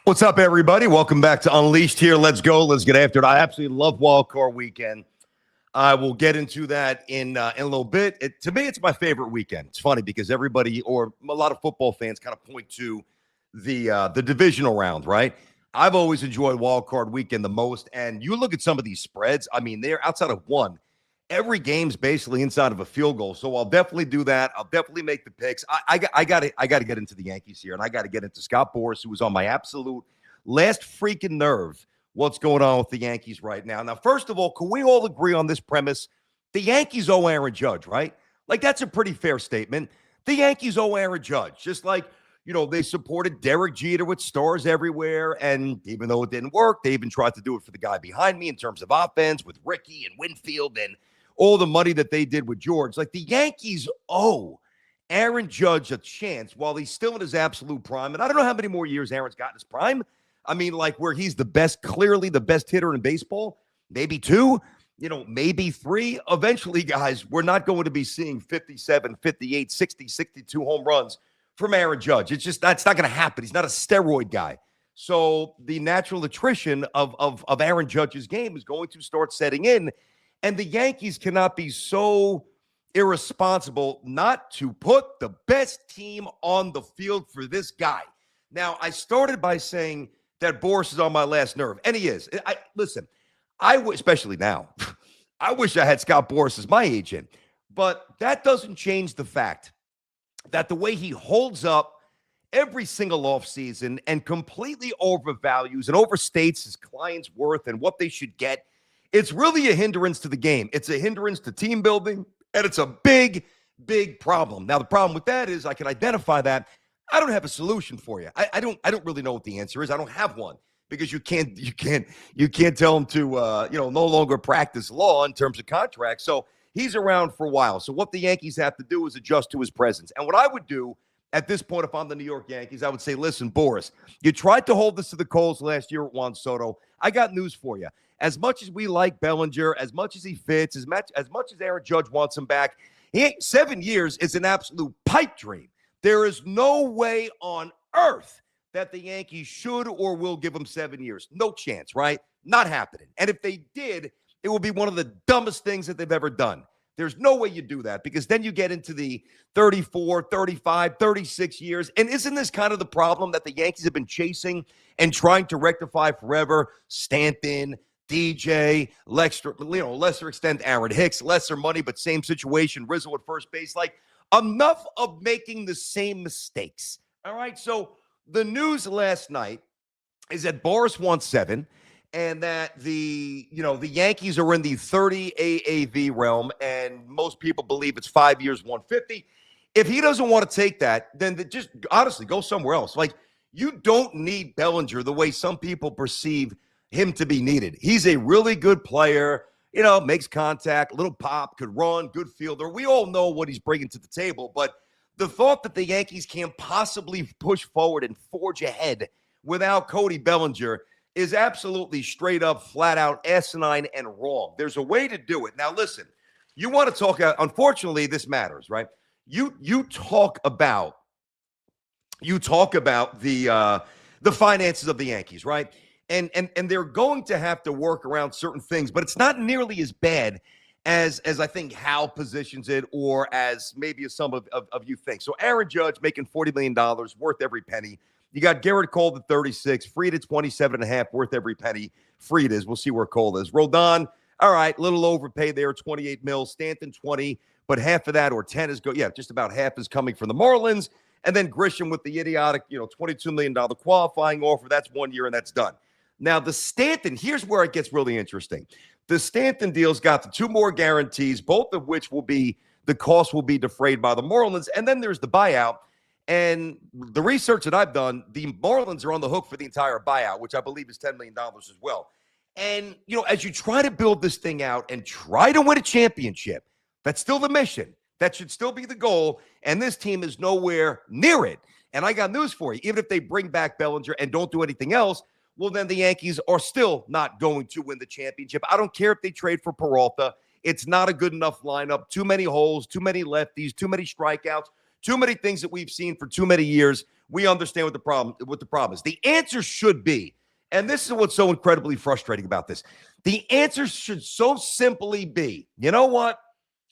What's up, everybody? Welcome back to Unleashed here. Let's go. Let's get after it. I absolutely love Wildcard weekend. I will get into that in a little bit. To me, it's my favorite weekend. It's funny because everybody or a lot of football fans kind of point to the divisional round, right? I've always enjoyed Wildcard weekend the most. And you look at some of these spreads. I mean, they're outside of one. Every game's basically inside of a field goal. So I'll definitely do that. I'll definitely make the picks. I got to get into the Yankees here, and I got to get into Scott Boras, who was on my absolute last freaking nerve. What's going on with the Yankees right now? Now, first of all, can we all agree on this premise? The Yankees owe Aaron Judge, right? Like, that's a pretty fair statement. The Yankees owe Aaron Judge, just like, they supported Derek Jeter with stars everywhere. And even though it didn't work, they even tried to do it for the guy behind me in terms of offense with Ricky and Winfield and all the money that they did with George. Like, the Yankees owe Aaron Judge a chance while he's still in his absolute prime. And I don't know how many more years Aaron's got in his prime. I mean, like, where he's the best, clearly the best hitter in baseball, maybe two, maybe three. Eventually, guys, we're not going to be seeing 57, 58, 60, 62 home runs from Aaron Judge. That's not going to happen. He's not a steroid guy. So the natural attrition of Aaron Judge's game is going to start setting in. And the Yankees cannot be so irresponsible not to put the best team on the field for this guy. Now, I started by saying that Boras is on my last nerve, and he is. Listen, especially now, I wish I had Scott Boras as my agent, but that doesn't change the fact that the way he holds up every single offseason and completely overvalues and overstates his client's worth and what they should get, it's really a hindrance to the game. It's a hindrance to team building, and it's a big, big problem. Now, the problem with that is I can identify that. I don't have a solution for you. I don't really know what the answer is. I don't have one because you can't tell him to no longer practice law in terms of contracts. So he's around for a while. So what the Yankees have to do is adjust to his presence. And what I would do at this point, if I'm the New York Yankees, I would say, listen, Boras, you tried to hold this to the Coles last year at Juan Soto. I got news for you. As much as we like Bellinger, as much as he fits, as much as Aaron Judge wants him back, 7 years is an absolute pipe dream. There is no way on earth that the Yankees should or will give him 7 years. No chance, right? Not happening. And if they did, it will be one of the dumbest things that they've ever done. There's no way you do that because then you get into the 34, 35, 36 years. And isn't this kind of the problem that the Yankees have been chasing and trying to rectify forever? Stanton, DJ, lesser extent, Aaron Hicks, lesser money, but same situation, Rizzo at first base. Like, enough of making the same mistakes. All right. So the news last night is that Boras wants 7 and that the Yankees are in the 30 AAV realm. And most people believe it's 5 years, 150. If he doesn't want to take that, then just honestly go somewhere else. Like, you don't need Bellinger the way some people perceive him to be needed. He's a really good player. Makes contact, little pop, could run, good fielder. We all know what he's bringing to the table, but the thought that the Yankees can't possibly push forward and forge ahead without Cody Bellinger is absolutely straight up, flat out asinine and wrong. There's a way to do it. Now, listen, you want to talk, unfortunately, this matters, right? You talk about the finances of the Yankees, right? And they're going to have to work around certain things, but it's not nearly as bad as I think Hal positions it or as maybe some of you think. So Aaron Judge making $40 million, worth every penny. You got Garrett Cole at 36, Fried at 27.5, worth every penny. Fried is. We'll see where Cole is. Rodon, all right, little overpaid there, 28 mil. Stanton, 20, but half of that or 10 is just about half is coming from the Marlins. And then Grisham with the idiotic, $22 million qualifying offer. That's 1 year and that's done. Now, the Stanton, here's where it gets really interesting. The Stanton deal's got the 2 more guarantees, both of which the cost will be defrayed by the Marlins. And then there's the buyout. And the research that I've done, the Marlins are on the hook for the entire buyout, which I believe is $10 million as well. And, as you try to build this thing out and try to win a championship, that's still the mission. That should still be the goal. And this team is nowhere near it. And I got news for you. Even if they bring back Bellinger and don't do anything else, well, then the Yankees are still not going to win the championship. I don't care if they trade for Peralta. It's not a good enough lineup. Too many holes, too many lefties, too many strikeouts, too many things that we've seen for too many years we understand what the problem is. The answer should be, and this is what's so incredibly frustrating about this. The answer should so simply be, you know what?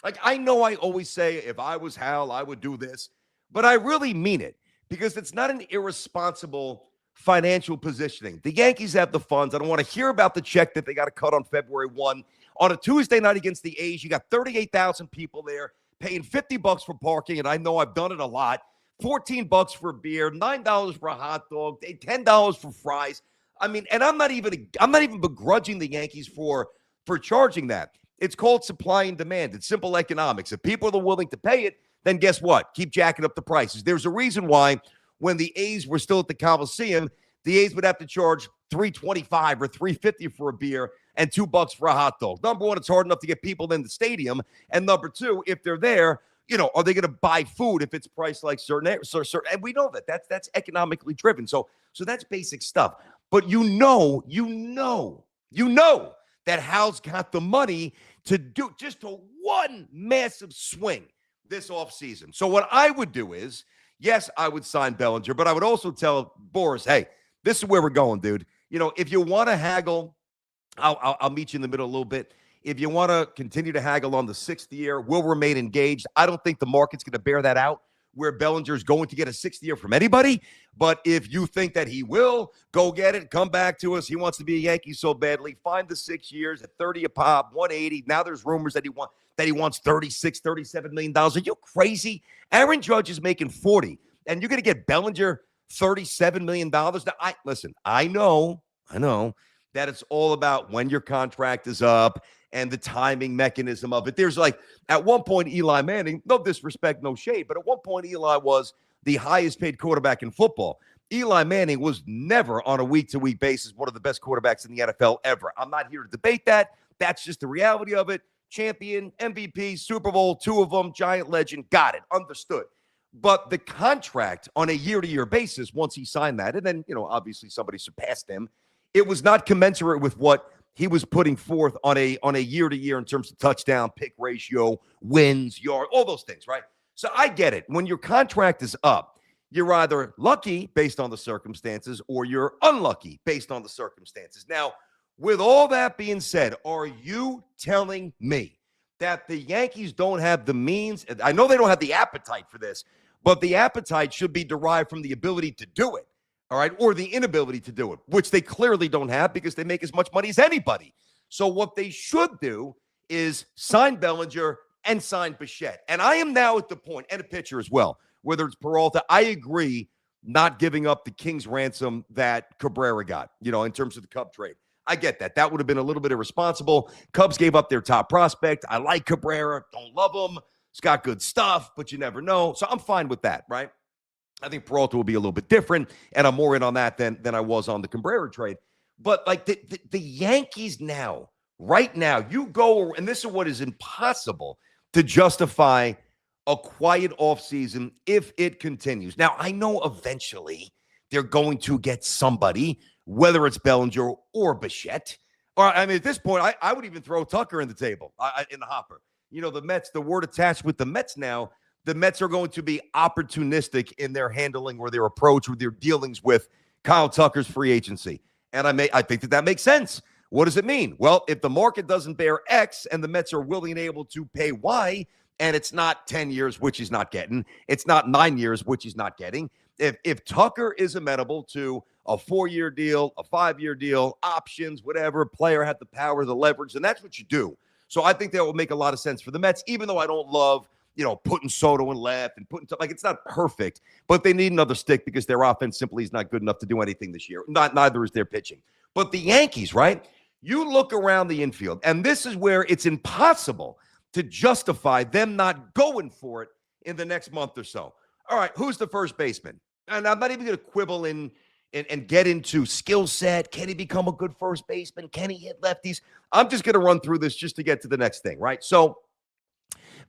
Like, I know I always say, if I was Hal, I would do this, but I really mean it because it's not an irresponsible financial positioning. The Yankees have the funds. I don't want to hear about the check that they got to cut on February 1. On a Tuesday night against the A's, you got 38,000 people there paying $50 for parking, and I know I've done it a lot. $14 for a beer, $9 for a hot dog, $10 for fries. I mean, and I'm not even begrudging the Yankees for charging that. It's called supply and demand. It's simple economics. If people are willing to pay it, then guess what? Keep jacking up the prices. There's a reason why when the A's were still at the Coliseum, the A's would have to charge $3.25 or $3.50 for a beer and $2 for a hot dog. Number one, it's hard enough to get people in the stadium. And number two, if they're there, are they going to buy food if it's priced like certain? And we know that's economically driven. So that's basic stuff. But you know that Hal's got the money to do just a one massive swing this offseason. So what I would do is, yes, I would sign Bellinger, but I would also tell Boris, hey, this is where we're going, dude. If you want to haggle, I'll meet you in the middle a little bit. If you want to continue to haggle on the 6th year, we'll remain engaged. I don't think the market's going to bear that out where Bellinger's going to get a 6th year from anybody. But if you think that he will, go get it. Come back to us. He wants to be a Yankee so badly. Find the 6 years at 30 a pop, 180. Now there's rumors that he wants $36, $37 million. Are you crazy? Aaron Judge is making 40, and you're going to get Bellinger $37 million. Now, I know that it's all about when your contract is up and the timing mechanism of it. There's at one point, Eli Manning, no disrespect, no shade, but at one point, Eli was the highest paid quarterback in football. Eli Manning was never on a week-to-week basis one of the best quarterbacks in the NFL ever. I'm not here to debate that. That's just the reality of it. Champion, MVP, Super Bowl, 2 of them, giant legend, got it, understood. But the contract on a year-to-year basis, once he signed that, and then, obviously somebody surpassed him, it was not commensurate with what he was putting forth on a year-to-year in terms of touchdown, pick ratio, wins, yard, all those things, right? So I get it. When your contract is up, you're either lucky based on the circumstances or you're unlucky based on the circumstances. Now, with all that being said, are you telling me that the Yankees don't have the means? I know they don't have the appetite for this, but the appetite should be derived from the ability to do it. All right, or the inability to do it, which they clearly don't have because they make as much money as anybody. So what they should do is sign Bellinger and sign Bichette. And I am now at the point, and a pitcher as well, whether it's Peralta, I agree not giving up the King's ransom that Cabrera got, in terms of the Cub trade. I get that. That would have been a little bit irresponsible. Cubs gave up their top prospect. I like Cabrera. Don't love him. He's got good stuff, but you never know. So I'm fine with that, right? I think Peralta will be a little bit different, and I'm more in on that than I was on the Cabrera trade. But the Yankees now, right now, you go, and this is what is impossible to justify a quiet offseason if it continues. Now, I know eventually they're going to get somebody, whether it's Bellinger or Bichette. Or, at this point, I would even throw Tucker in the table, in the hopper. The Mets, the word attached with the Mets now, the Mets are going to be opportunistic in their handling or their approach or their dealings with Kyle Tucker's free agency. And I think that makes sense. What does it mean? Well, if the market doesn't bear X and the Mets are willing and able to pay Y, and it's not 10 years, which he's not getting, it's not 9 years, which he's not getting. If Tucker is amenable to a 4-year deal, a 5-year deal, options, whatever, player had the power, the leverage, and that's what you do. So I think that will make a lot of sense for the Mets, even though I don't love putting Soto in left and it's not perfect, but they need another stick because their offense simply is not good enough to do anything this year. Neither is their pitching. But the Yankees, right? You look around the infield, and this is where it's impossible to justify them not going for it in the next month or so. All right, who's the first baseman? And I'm not even going to quibble and get into skill set. Can he become a good first baseman? Can he hit lefties? I'm just going to run through this just to get to the next thing, right? So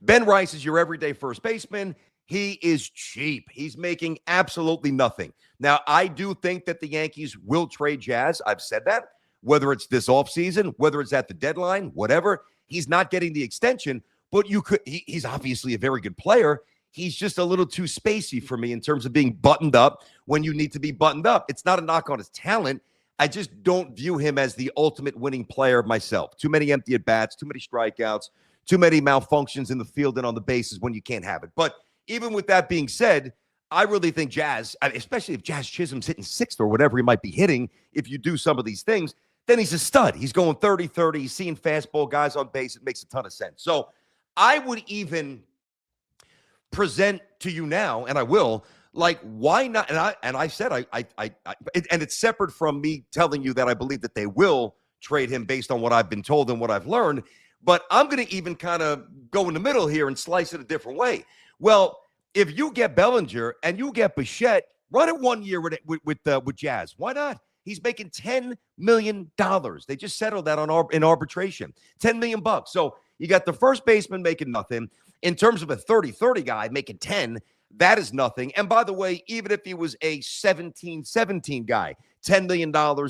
Ben Rice is your everyday first baseman. He is cheap. He's making absolutely nothing. Now, I do think that the Yankees will trade Jazz. I've said that. Whether it's this offseason, whether it's at the deadline, whatever, he's not getting the extension, but he's obviously a very good player. he's just a little too spacey for me in terms of being buttoned up when you need to be buttoned up. It's not a knock on his talent. I just don't view him as the ultimate winning player myself. Too many empty at-bats, too many strikeouts, too many malfunctions in the field and on the bases when you can't have it. But even with that being said, I really think Jazz, especially if Jazz Chisholm's hitting sixth or whatever he might be hitting, if you do some of these things, then he's a stud. He's going 30-30. He's seeing fastball guys on base. It makes a ton of sense. So I would even present to you now, and I will, like, why not? And I said, and it's separate from me telling you that I believe that they will trade him based on what I've been told and what I've learned. But I'm going to even kind of go in the middle here and slice it a different way. Well, if you get Bellinger and you get Bichette, run it 1 year with Jazz. Why not? He's making $10 million. They just settled that in arbitration. $10 million. So you got the first baseman making nothing. In terms of a 30-30 guy making 10, that is nothing. And by the way, even if he was a 17-17 guy, $10 million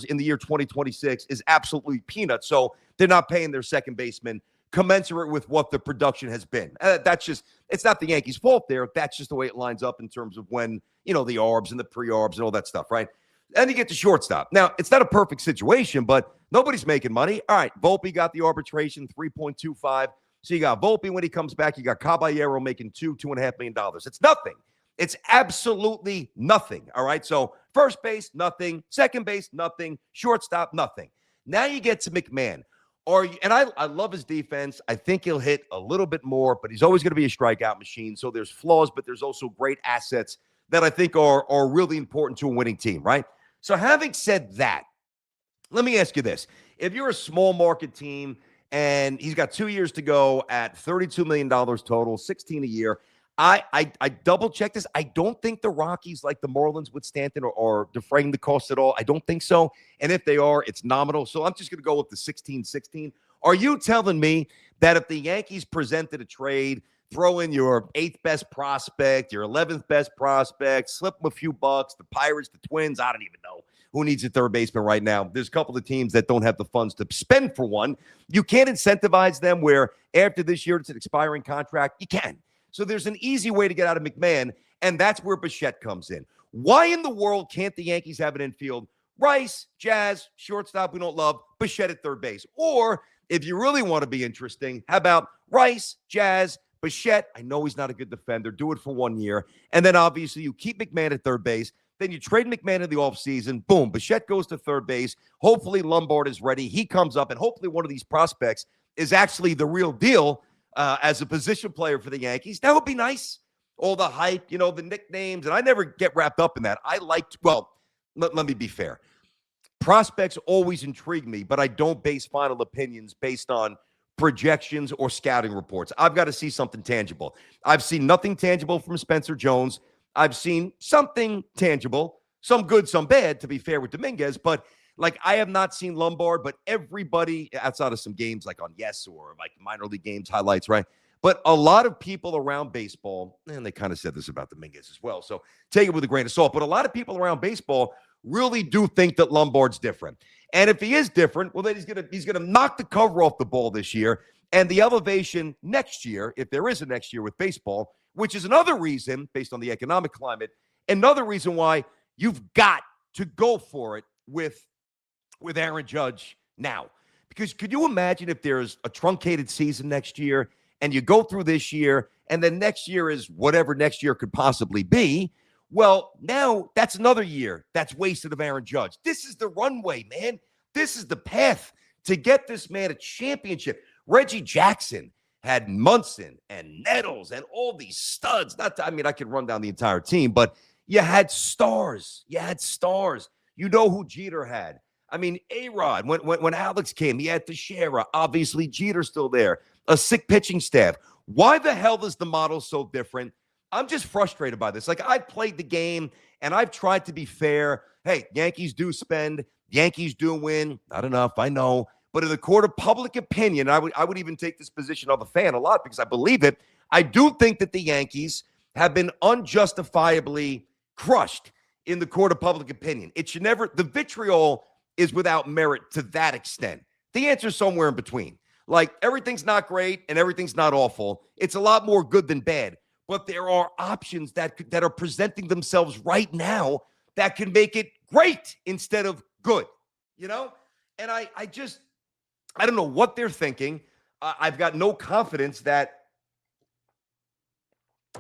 in the year 2026 is absolutely peanuts. So they're not paying their second baseman commensurate with what the production has been. That's just, it's not the Yankees' fault there. That's just the way it lines up in terms of when, the ARBs and the pre-ARBs and all that stuff, right? And you get to shortstop. Now, it's not a perfect situation, but nobody's making money. All right, Volpe got the arbitration, 3.25. So you got Volpe when he comes back. You got Caballero making $2.5 million. It's nothing. It's absolutely nothing. All right. So first base, nothing. Second base, nothing. Shortstop, nothing. Now you get to McMahon. And I love his defense. I think he'll hit a little bit more, but he's always going to be a strikeout machine. So there's flaws, but there's also great assets that I think are really important to a winning team, right? So having said that, let me ask you this. If you're a small market team and he's got 2 years to go at $32 million total, 16 a year, I double checked this. I don't think the Rockies, like the Marlins with Stanton, are defraying the cost at all. I don't think so. And if they are, it's nominal. So I'm just going to go with the 16-16. Are you telling me that if the Yankees presented a trade, throw in your 8th best prospect, your 11th best prospect, slip them a few bucks, the Pirates, the Twins, I don't even know who needs a third baseman right now. There's a couple of teams that don't have the funds to spend for one. You can't incentivize them where after this year it's an expiring contract. You can. So there's an easy way to get out of McMahon, and that's where Bichette comes in. Why in the world can't the Yankees have an infield? Rice, Jazz, shortstop we don't love, Bichette at third base. Or if you really want to be interesting, how about Rice, Jazz, Bichette? I know he's not a good defender. Do it for 1 year. And then obviously you keep McMahon at third base. Then you trade McMahon in the offseason. Boom, Bichette goes to third base. Hopefully Lombard is ready. He comes up, and hopefully one of these prospects is actually the real deal as a position player for the Yankees. That would be nice. All the hype, the nicknames, and I never get wrapped up in that. I liked, let me be fair. Prospects always intrigue me, but I don't base final opinions based on projections or scouting reports. I've got to see something tangible. I've seen nothing tangible from Spencer Jones. I've seen something tangible, some good, some bad, to be fair with Dominguez, but I have not seen Lombard, but everybody outside of some games like on Yes or like minor league games highlights, right? But a lot of people around baseball, and they kind of said this about Dominguez as well, so take it with a grain of salt, but a lot of people around baseball really do think that Lombard's different. And if he is different, well, then he's gonna knock the cover off the ball this year, and the elevation next year, if there is a next year with baseball, which is another reason, based on the economic climate, another reason why you've got to go for it with Aaron Judge now. Because could you imagine if there's a truncated season next year and you go through this year and then next year is whatever next year could possibly be? Well, now that's another year that's wasted of Aaron Judge. This is the runway, man. This is the path to get this man a championship. Reggie Jackson had Munson and Nettles and all these studs. I could run down the entire team, but you had stars. You know who Jeter had. A-Rod, when Alex came, he had Teixeira. Obviously, Jeter's still there. A sick pitching staff. Why the hell is the model so different? I'm just frustrated by this. I've played the game, and I've tried to be fair. Hey, Yankees do spend. Yankees do win. Not enough, I know. But in the court of public opinion, I would even take this position of a fan a lot because I believe it. I do think that the Yankees have been unjustifiably crushed in the court of public opinion. It should never, the vitriol is without merit to that extent. The answer is somewhere in between. Everything's not great and everything's not awful. It's a lot more good than bad. but there are options that are presenting themselves right now that can make it great instead of good, you know? And I don't know what they're thinking. I've got no confidence that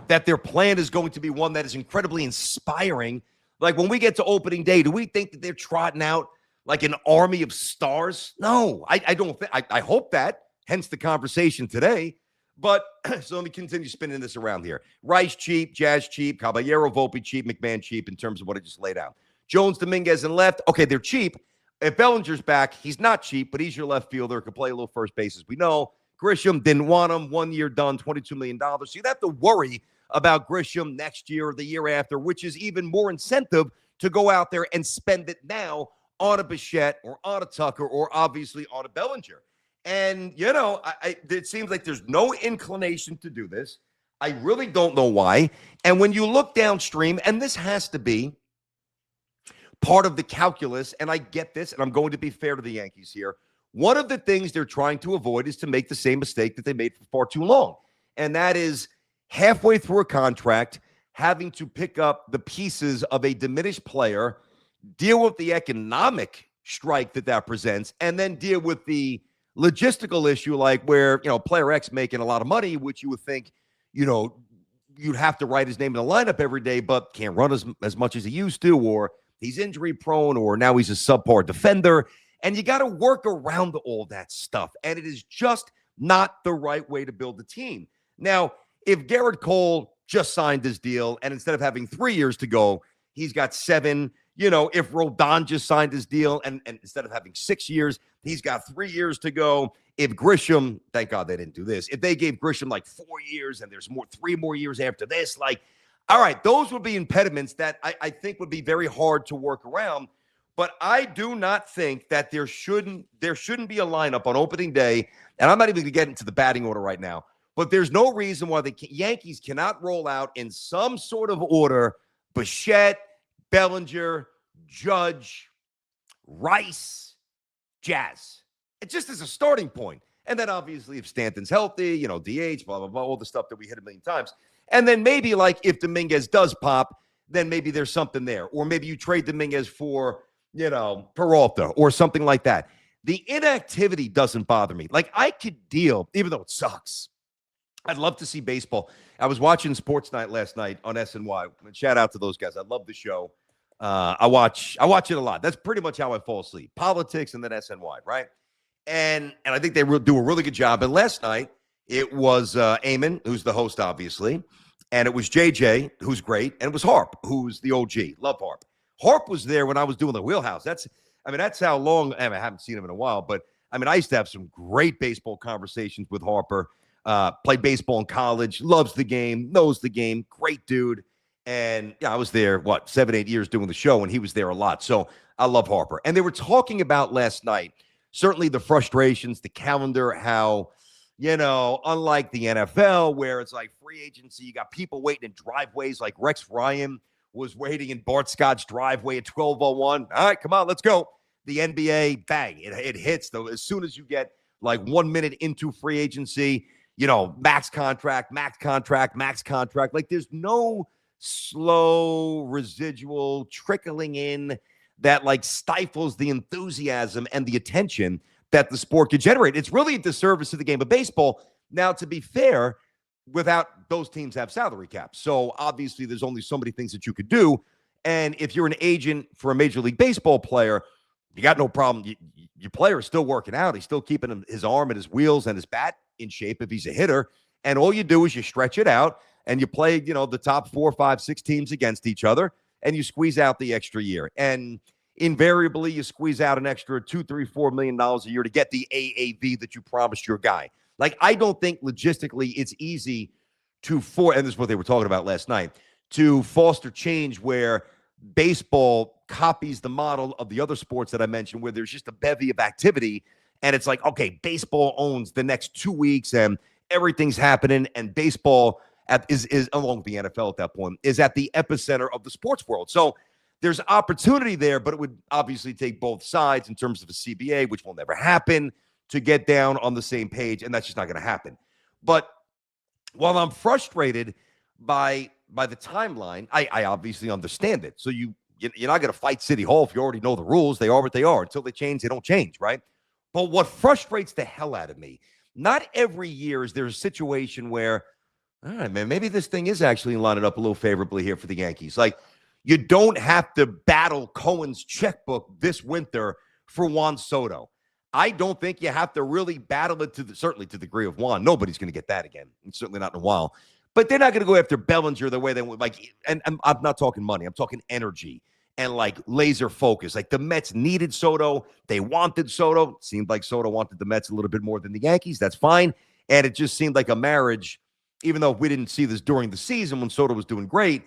their plan is going to be one that is incredibly inspiring. Like when we get to opening day, do we think that they're trotting out like an army of stars? No, I don't think. I hope that, hence the conversation today. But so let me continue spinning this around here. Rice cheap, Jazz cheap, Caballero, Volpe cheap, McMahon cheap in terms of what I just laid out. Jones, Dominguez, and left. Okay, they're cheap. If Bellinger's back, he's not cheap, but he's your left fielder, could play a little first base, as we know. Grisham didn't want him. 1 year done, $22 million. So you'd have to worry about Grisham next year or the year after, which is even more incentive to go out there and spend it now on a Bichette or on a Tucker or obviously on a Bellinger. And, you know, it seems like there's no inclination to do this. I really don't know why. And when you look downstream, and this has to be part of the calculus, and I get this, and I'm going to be fair to the Yankees here. One of the things they're trying to avoid is to make the same mistake that they made for far too long. And that is halfway through a contract, having to pick up the pieces of a diminished player, deal with the economic strike that presents, and then deal with the logistical issue, like where, you know, player X making a lot of money, which you would think, you know, you'd have to write his name in the lineup every day, but can't run as much as he used to, or he's injury prone, or now he's a subpar defender. And you got to work around all that stuff. And it is just not the right way to build the team. Now, if Garrett Cole just signed his deal, and instead of having 3 years to go, he's got 7. You know, if Rodon just signed his deal, and instead of having 6 years, he's got 3 years to go. If Grisham, thank God they didn't do this. If they gave Grisham like 4 years and there's 3 more years after this, like, all right, those would be impediments that I think would be very hard to work around. But I do not think that there shouldn't be a lineup on opening day, and I'm not even going to get into the batting order right now, but there's no reason why the Yankees cannot roll out in some sort of order Bichette, Bellinger, Judge, Rice, Jazz. It just is a starting point. And then obviously if Stanton's healthy, you know, DH, blah, blah, blah, all the stuff that we hit a million times. And then maybe like if Dominguez does pop, then maybe there's something there. Or maybe you trade Dominguez for, you know, Peralta or something like that. The inactivity doesn't bother me. Like I could deal, even though it sucks. I'd love to see baseball. I was watching Sports Night last night on SNY. Shout out to those guys. I love the show. I watch it a lot. That's pretty much how I fall asleep. Politics and then SNY, right? And I think they do a really good job. And last night, it was Eamon, who's the host, obviously. And it was JJ, who's great. And it was Harp, who's the OG. Love Harp. Harp was there when I was doing the Wheelhouse. That's how long. I haven't seen him in a while. But, I used to have some great baseball conversations with Harper. Played baseball in college. Loves the game. Knows the game. Great dude. And yeah, I was there, 7-8 years doing the show, and he was there a lot. So I love Harper. And they were talking about last night, certainly the frustrations, the calendar, how, you know, unlike the NFL where it's like free agency, you got people waiting in driveways like Rex Ryan was waiting in Bart Scott's driveway at 12:01. All right, come on, let's go. The NBA, bang, it hits, though. As soon as you get like 1 minute into free agency, you know, max contract. Like there's no slow residual trickling in that like stifles the enthusiasm and the attention that the sport could generate. It's really a disservice to the game of baseball. Now, to be fair, without those teams have salary caps. So obviously there's only so many things that you could do. And if you're an agent for a Major League Baseball player, you got no problem. Your player is still working out. He's still keeping his arm and his wheels and his bat in shape if he's a hitter. And all you do is you stretch it out and you play, you know, the top 4, 5, 6 teams against each other, and you squeeze out the extra year. And invariably, you squeeze out an extra $2, $3, $4 million a year to get the AAV that you promised your guy. Like, I don't think logistically it's easy to and this is what they were talking about last night, to foster change where baseball copies the model of the other sports that I mentioned, where there's just a bevy of activity. And it's like, okay, baseball owns the next 2 weeks and everything's happening. And baseball is along with the NFL at that point, is at the epicenter of the sports world. So there's opportunity there, but it would obviously take both sides in terms of a CBA, which will never happen, to get down on the same page. And that's just not going to happen. But while I'm frustrated by the timeline, I obviously understand it. So you're not going to fight City Hall if you already know the rules. They are what they are. Until they change, they don't change, right? But what frustrates the hell out of me, not every year is there a situation where, all right, man, maybe this thing is actually lining up a little favorably here for the Yankees. Like, you don't have to battle Cohen's checkbook this winter for Juan Soto. I don't think you have to really battle it certainly to the degree of Juan. Nobody's going to get that again. And certainly not in a while. But they're not going to go after Bellinger the way they would. Like, and I'm not talking money. I'm talking energy and like laser focus. Like, the Mets needed Soto. They wanted Soto. It seemed like Soto wanted the Mets a little bit more than the Yankees. That's fine. And it just seemed like a marriage, even though we didn't see this during the season when Soto was doing great.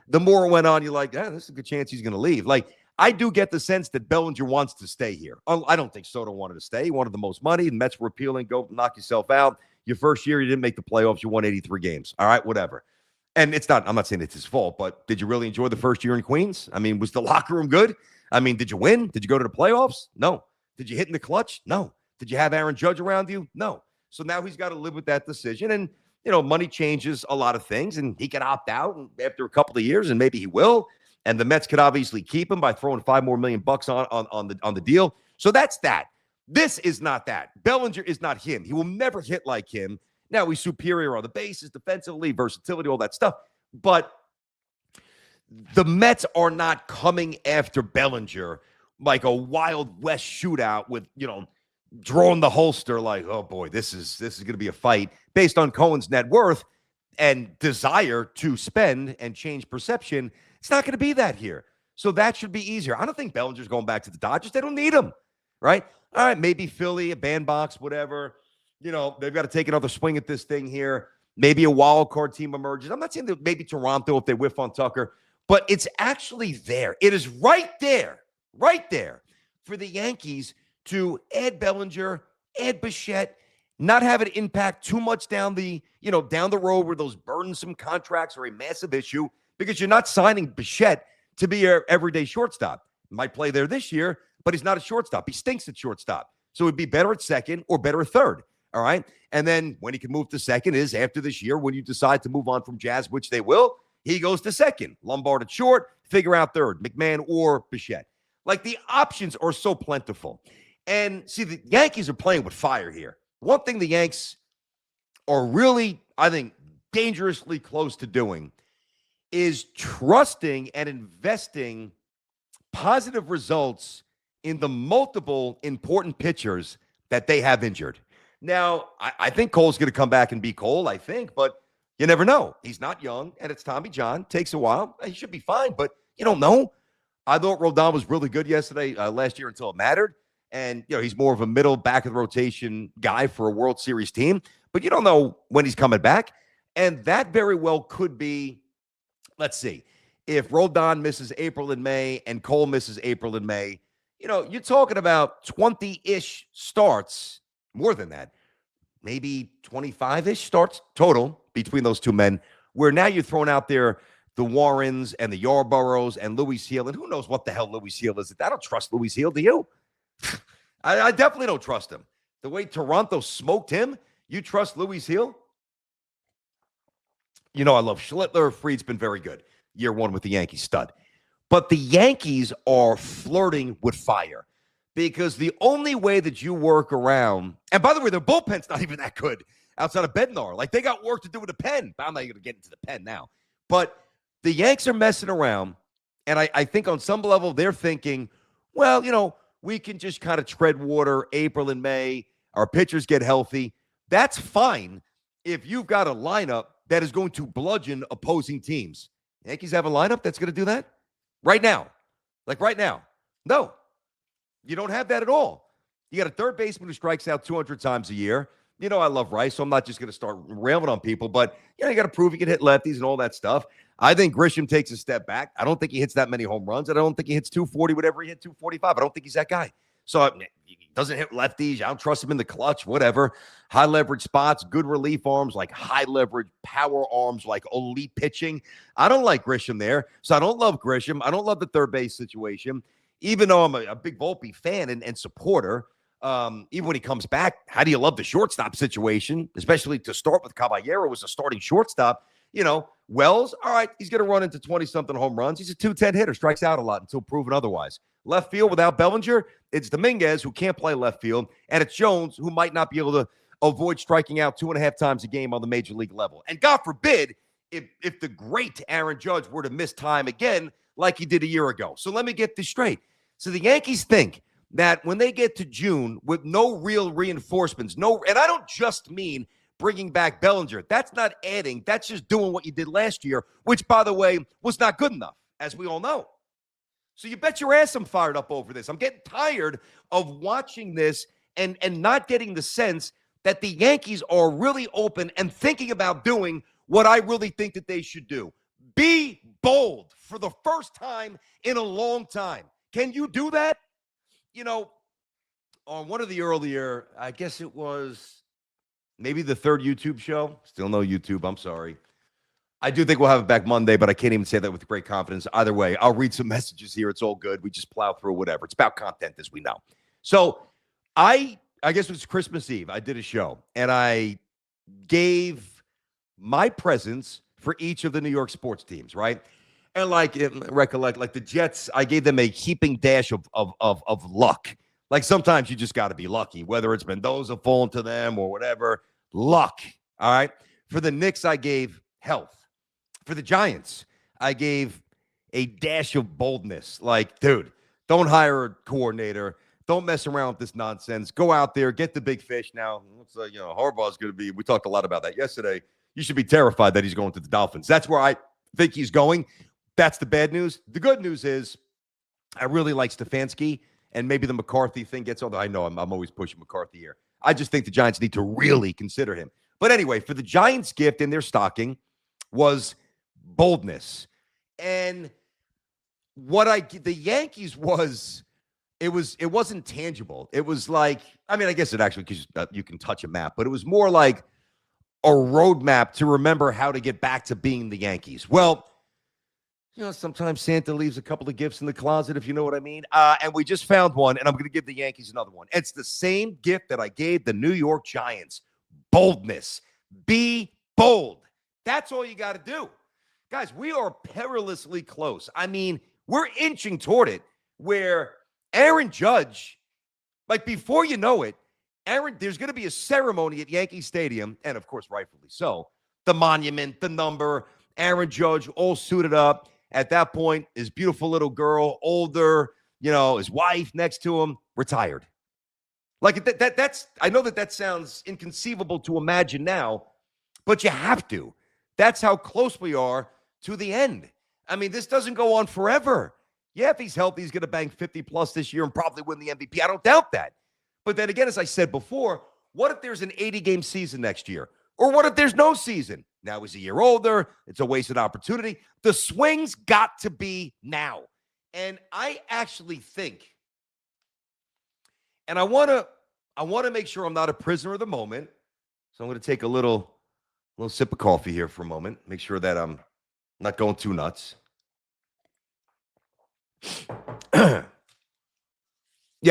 The more it went on, you're like, this is a good chance he's going to leave. Like, I do get the sense that Bellinger wants to stay here. I don't think Soto wanted to stay. He wanted the most money. The Mets were appealing. Go knock yourself out. Your first year, you didn't make the playoffs. You won 83 games. All right, whatever. And I'm not saying it's his fault, but did you really enjoy the first year in Queens? I mean, was the locker room good? I mean, did you win? Did you go to the playoffs? No. Did you hit in the clutch? No. Did you have Aaron Judge around you? No. So now he's got to live with that decision. And, money changes a lot of things, and he could opt out after a couple of years, and maybe he will. And the Mets could obviously keep him by throwing $5 more million on the deal. So that's that. This is not that. Bellinger is not him. He will never hit like him. Now, he's superior on the bases, defensively, versatility, all that stuff. But the Mets are not coming after Bellinger like a Wild West shootout with, drawing the holster like, oh, boy, this is going to be a fight based on Cohen's net worth and desire to spend and change perception. It's not going to be that here. So that should be easier. I don't think Bellinger's going back to the Dodgers. They don't need him, right? All right, maybe Philly, a bandbox, whatever. They've got to take another swing at this thing here. Maybe a wild card team emerges. I'm not saying that maybe Toronto if they whiff on Tucker, but it's actually there. It is right there for the Yankees to add Bellinger, add Bichette, not have it impact too much down the road where those burdensome contracts are a massive issue, because you're not signing Bichette to be your everyday shortstop. Might play there this year, but he's not a shortstop. He stinks at shortstop. So he'd be better at second or better at third. All right. And then when he can move to second is after this year, when you decide to move on from Jazz, which they will, he goes to second. Lombard at short, figure out third, McMahon or Bichette. Like, the options are so plentiful. And see, the Yankees are playing with fire here. One thing the Yanks are really, I think, dangerously close to doing is trusting and investing positive results in the multiple important pitchers that they have injured. Now, I think Cole's going to come back and be Cole, I think, but you never know. He's not young, and it's Tommy John. Takes a while. He should be fine, but you don't know. I thought Rodon was really good yesterday, last year, until it mattered. And, he's more of a middle, back of the rotation guy for a World Series team, but you don't know when he's coming back. And that very well could be, let's see, if Rodon misses April and May and Cole misses April and May, you're talking about 20-ish starts, more than that, maybe 25-ish starts total between those two men, where now you're throwing out there the Warrens and the Yarboroughs and Luis Hill, and who knows what the hell Luis Hill is. I don't trust Luis Hill, do you? I definitely don't trust him. The way Toronto smoked him, you trust Luis Hill? I love Schlittler. Fried's been very good. Year one with the Yankees, stud. But the Yankees are flirting with fire, because the only way that you work around, and by the way, their bullpen's not even that good outside of Bednar. Like, they got work to do with the pen. I'm not going to get into the pen now. But the Yanks are messing around, and I think on some level they're thinking, well, we can just kind of tread water April and May. Our pitchers get healthy. That's fine if you've got a lineup that is going to bludgeon opposing teams. Yankees have a lineup that's going to do that right now. Like, right now. No, you don't have that at all. You got a third baseman who strikes out 200 times a year. I love Rice, so I'm not just going to start railing on people, but you got to prove you can hit lefties and all that stuff. I think Grisham takes a step back. I don't think he hits that many home runs. I don't think he hits 240, whatever he hit 245. I don't think he's that guy. So he doesn't hit lefties. I don't trust him in the clutch, whatever. High leverage spots, good relief arms, like high leverage power arms, like elite pitching. I don't like Grisham there. So I don't love Grisham. I don't love the third base situation, even though I'm a big Volpe fan and supporter. Even when he comes back, how do you love the shortstop situation, especially to start with? Caballero was a starting shortstop. Wells, all right, he's going to run into 20-something home runs. He's a 210 hitter, strikes out a lot until proven otherwise. Left field without Bellinger, it's Dominguez, who can't play left field, and it's Jones, who might not be able to avoid striking out 2.5 times a game on the major league level. And God forbid, if the great Aaron Judge were to miss time again like he did a year ago. So let me get this straight. So the Yankees think that when they get to June with no real reinforcements, and I don't just mean bringing back Bellinger. That's not adding. That's just doing what you did last year, which, by the way, was not good enough, as we all know. So you bet your ass I'm fired up over this. I'm getting tired of watching this and not getting the sense that the Yankees are really open and thinking about doing what I really think that they should do. Be bold for the first time in a long time. Can you do that? On one of the earlier, I guess it was maybe the third YouTube show. Still no YouTube. I'm sorry. I do think we'll have it back Monday, but I can't even say that with great confidence. Either way, I'll read some messages here. It's all good. We just plow through whatever. It's about content, as we know. So I guess it was Christmas Eve. I did a show, and I gave my presents for each of the New York sports teams, right? And recollect, like the Jets, I gave them a heaping dash of luck. Like sometimes you just got to be lucky, whether it's Mendoza falling to them or whatever. Luck, all right? For the Knicks, I gave health. For the Giants, I gave a dash of boldness. Like, dude, don't hire a coordinator. Don't mess around with this nonsense. Go out there, get the big fish. Now, Harbaugh's going to be, we talked a lot about that yesterday. You should be terrified that he's going to the Dolphins. That's where I think he's going. That's the bad news. The good news is I really like Stefanski, and maybe the McCarthy thing gets, although I know I'm always pushing McCarthy here. I just think the Giants need to really consider him. But anyway, for the Giants' gift in their stocking was boldness. And the Yankees it wasn't tangible. It was like, I guess it actually, because you can touch a map, but it was more like a roadmap to remember how to get back to being the Yankees. Well, sometimes Santa leaves a couple of gifts in the closet, if you know what I mean. And we just found one, and I'm going to give the Yankees another one. It's the same gift that I gave the New York Giants. Boldness. Be bold. That's all you got to do. Guys, we are perilously close. We're inching toward it where Aaron Judge, before you know it, there's going to be a ceremony at Yankee Stadium, and of course, rightfully so. The monument, the number, Aaron Judge all suited up. At that point, his beautiful little girl, older, his wife next to him, retired. That's I know that sounds inconceivable to imagine now, but you have to. That's how close we are to the end. This doesn't go on forever. Yeah, if he's healthy, he's going to bang 50-plus this year and probably win the MVP. I don't doubt that. But then again, as I said before, what if there's an 80-game season next year? Or what if there's no season? Now he's a year older. It's a wasted opportunity. The swing's got to be now. And I actually think, and I want to make sure I'm not a prisoner of the moment. So I'm going to take a little sip of coffee here for a moment. Make sure that I'm not going too nuts. Yeah,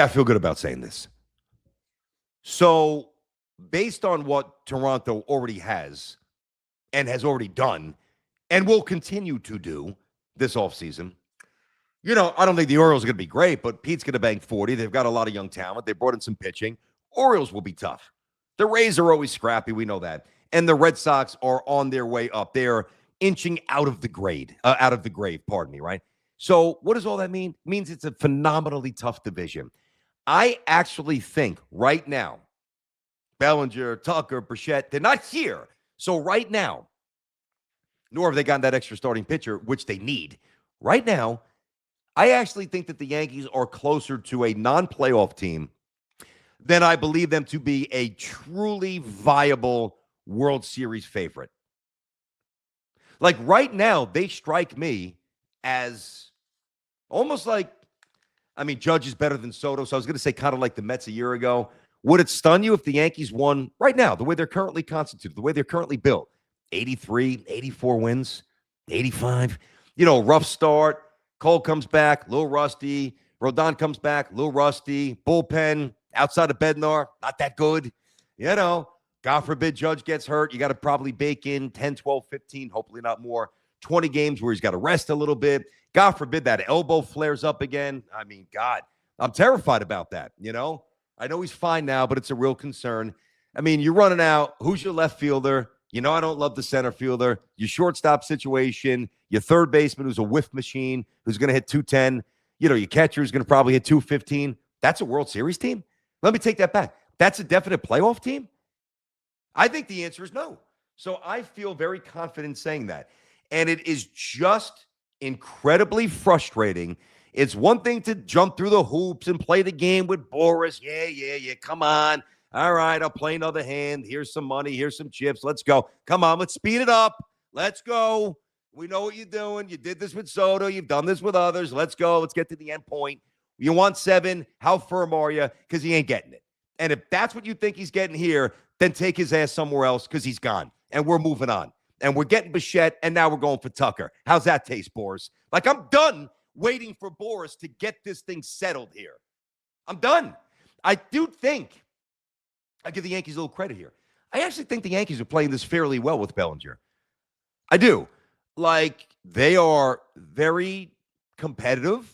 I feel good about saying this. So based on what Toronto already has and has already done and will continue to do this offseason, I don't think the Orioles are going to be great, but Pete's going to bang 40. They've got a lot of young talent. They brought in some pitching. Orioles will be tough. The Rays are always scrappy. We know that. And the Red Sox are on their way up. They're inching out of the grave, right? So what does all that mean? It means it's a phenomenally tough division. I actually think right now, Bellinger, Tucker, Bichette, they're not here. So right now, nor have they gotten that extra starting pitcher, which they need. Right now, I actually think that the Yankees are closer to a non-playoff team than I believe them to be a truly viable World Series favorite. Right now, they strike me as almost like, Judge is better than Soto, so I was going to say kind of like the Mets a year ago. Would it stun you if the Yankees won right now, the way they're currently constituted, the way they're currently built? 83, 84 wins, 85. Rough start. Cole comes back, a little rusty. Rodon comes back, a little rusty. Bullpen, outside of Bednar, not that good. God forbid Judge gets hurt. You got to probably bake in 10, 12, 15, hopefully not more, 20 games where he's got to rest a little bit. God forbid that elbow flares up again. I mean, God, I'm terrified about that, you know? I know he's fine now, but it's a real concern. I mean, you're running out. Who's your left fielder? You know I don't love the center fielder. Your shortstop situation, your third baseman who's a whiff machine, who's going to hit 210. You know, your catcher who's going to probably hit 215. That's a World Series team? Let me take that back. That's a definite playoff team? I think the answer is no. So I feel very confident saying that. And it is just incredibly frustrating. It's one thing to jump through the hoops and play the game with Boris. Yeah. Come on. All right, I'll play another hand. Here's some money. Here's some chips. Let's go. Come on, let's speed it up. Let's go. We know what you're doing. You did this with Soto. You've done this with others. Let's go. Let's get to the end point. You want 7. How firm are you? Because he ain't getting it. And if that's what you think he's getting here, then take his ass somewhere else because he's gone. And we're moving on. And we're getting Bichette, and now we're going for Tucker. How's that taste, Boris? Like, I'm done waiting for Boris to get this thing settled here. I'm done. I do think I give the Yankees a little credit here. I actually think the Yankees are playing this fairly well with Bellinger. I do. Like, they are very competitive.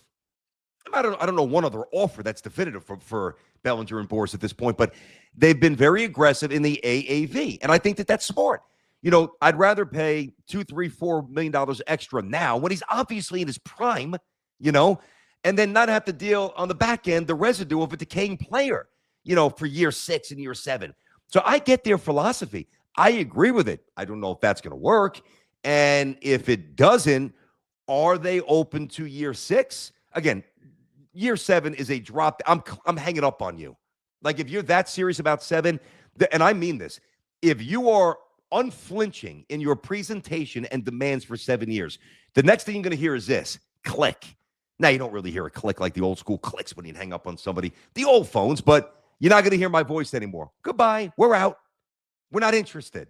I don't know one other offer that's definitive for Bellinger and Boris at this point, but they've been very aggressive in the AAV, and I think that that's smart. You know, I'd rather pay $2, $3, $4 million extra now when he's obviously in his prime, you know, and then not have to deal on the back end the residue of a decaying player, you know, for year 6 and year 7. So I get their philosophy. I agree with it. I don't know if that's going to work. And if it doesn't, are they open to year 6? Again, year 7 is a drop. I'm hanging up on you. Like, if you're that serious about 7, and I mean this, if you are unflinching in your presentation and demands for 7 years, the next thing you're going to hear is this: click. Now, you don't really hear a click like the old school clicks when you hang up on somebody, the old phones, but you're not going to hear my voice anymore. Goodbye. We're out. We're not interested.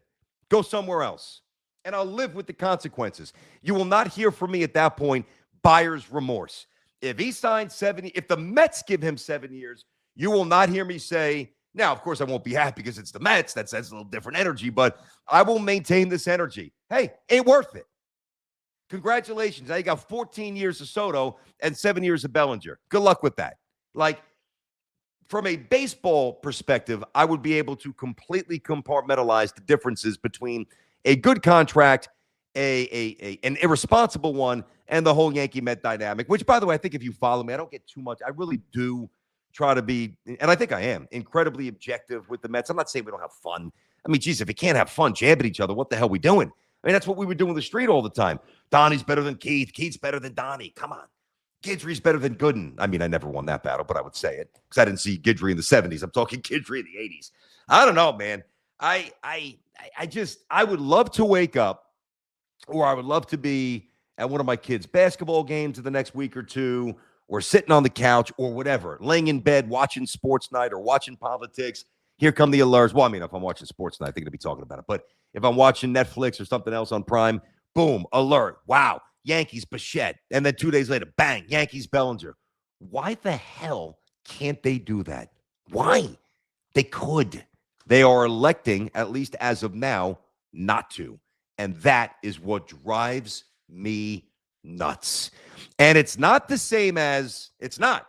Go somewhere else. And I'll live with the consequences. You will not hear from me at that point buyer's remorse. If he signs 7, if the Mets give him 7 years, you will not hear me say, now, of course, I won't be happy because it's the Mets. That's a little different energy, but I will maintain this energy. Hey, ain't worth it. Congratulations. Now you got 14 years of Soto and 7 years of Bellinger. Good luck with that. Like, from a baseball perspective, I would be able to completely compartmentalize the differences between a good contract, an irresponsible one, and the whole Yankee-Met dynamic, which, by the way, I think if you follow me, I don't get too much. I really do try to be, and I think I am, incredibly objective with the Mets. I'm not saying we don't have fun. I mean, geez, if we can't have fun jabbing each other, what the hell are we doing? I mean, that's what we were doing in the street all the time. Donnie's better than Keith. Keith's better than Donnie. Come on. Guidry's better than Gooden. I mean, I never won that battle, but I would say it because I didn't see Guidry in the 70s. I'm talking Guidry in the 80s. I don't know, man. I would love to wake up, or I would love to be at one of my kids' basketball games in the next week or two, or sitting on the couch or whatever, laying in bed, watching sports night or watching politics. Here come the alerts. Well, I mean, if I'm watching sports night, I think I'll be talking about it. But if I'm watching Netflix or something else on Prime, boom, alert. Wow, Yankees, Bichette. And then 2 days later, bang, Yankees, Bellinger. Why the hell can't they do that? Why? They could. They are electing, at least as of now, not to. And that is what drives me nuts. And it's not the same as, it's not.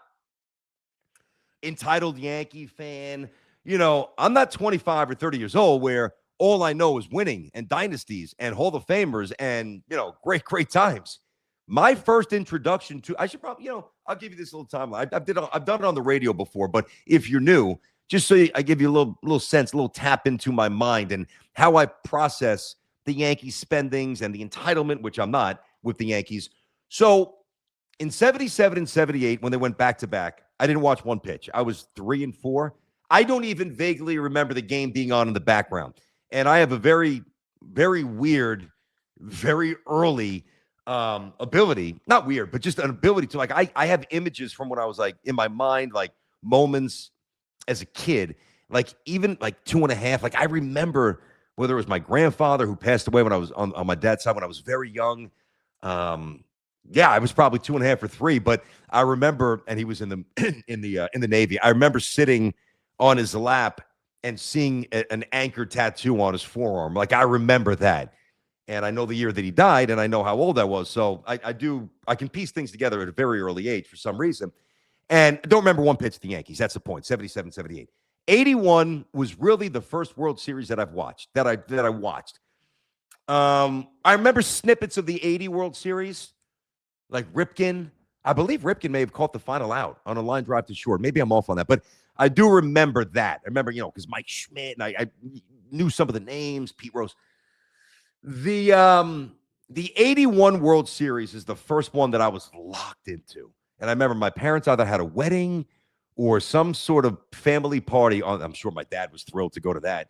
Entitled Yankee fan. You know, I'm not 25 or 30 years old where all I know is winning and dynasties and Hall of Famers and, you know, great, great times. My first introduction to, I should probably, you know, I'll give you this little timeline. I've done it on the radio before, but if you're new, just so I give you a little sense, a little tap into my mind and how I process the Yankees spendings and the entitlement, which I'm not with the Yankees. So in 77 and 78, when they went back to back, I didn't watch one pitch. I was 3 and 4. I don't even vaguely remember the game being on in the background. And I have a very, very weird, very early ability, not weird, but just an ability to, like, I have images from when I was like in my mind, like moments as a kid, like even like 2.5. Like I remember whether it was my grandfather who passed away when I was on my dad's side when I was very young. Yeah, I was probably 2.5 or 3, but I remember, and he was in the in the Navy. I remember sitting on his lap and seeing an anchor tattoo on his forearm. Like, I remember that. And I know the year that he died, and I know how old I was. So I can piece things together at a very early age for some reason. And I don't remember one pitch to the Yankees. That's the point. 77, 78. 81 was really the first World Series that I've watched, that I watched. I remember snippets of the 80 World Series, like Ripken. I believe Ripken may have caught the final out on a line drive to short. Maybe I'm off on that, but I do remember that. I remember, because Mike Schmidt, and I knew some of the names, Pete Rose. The 81 World Series is the first one that I was locked into. And I remember my parents either had a wedding or some sort of family party. I'm sure my dad was thrilled to go to that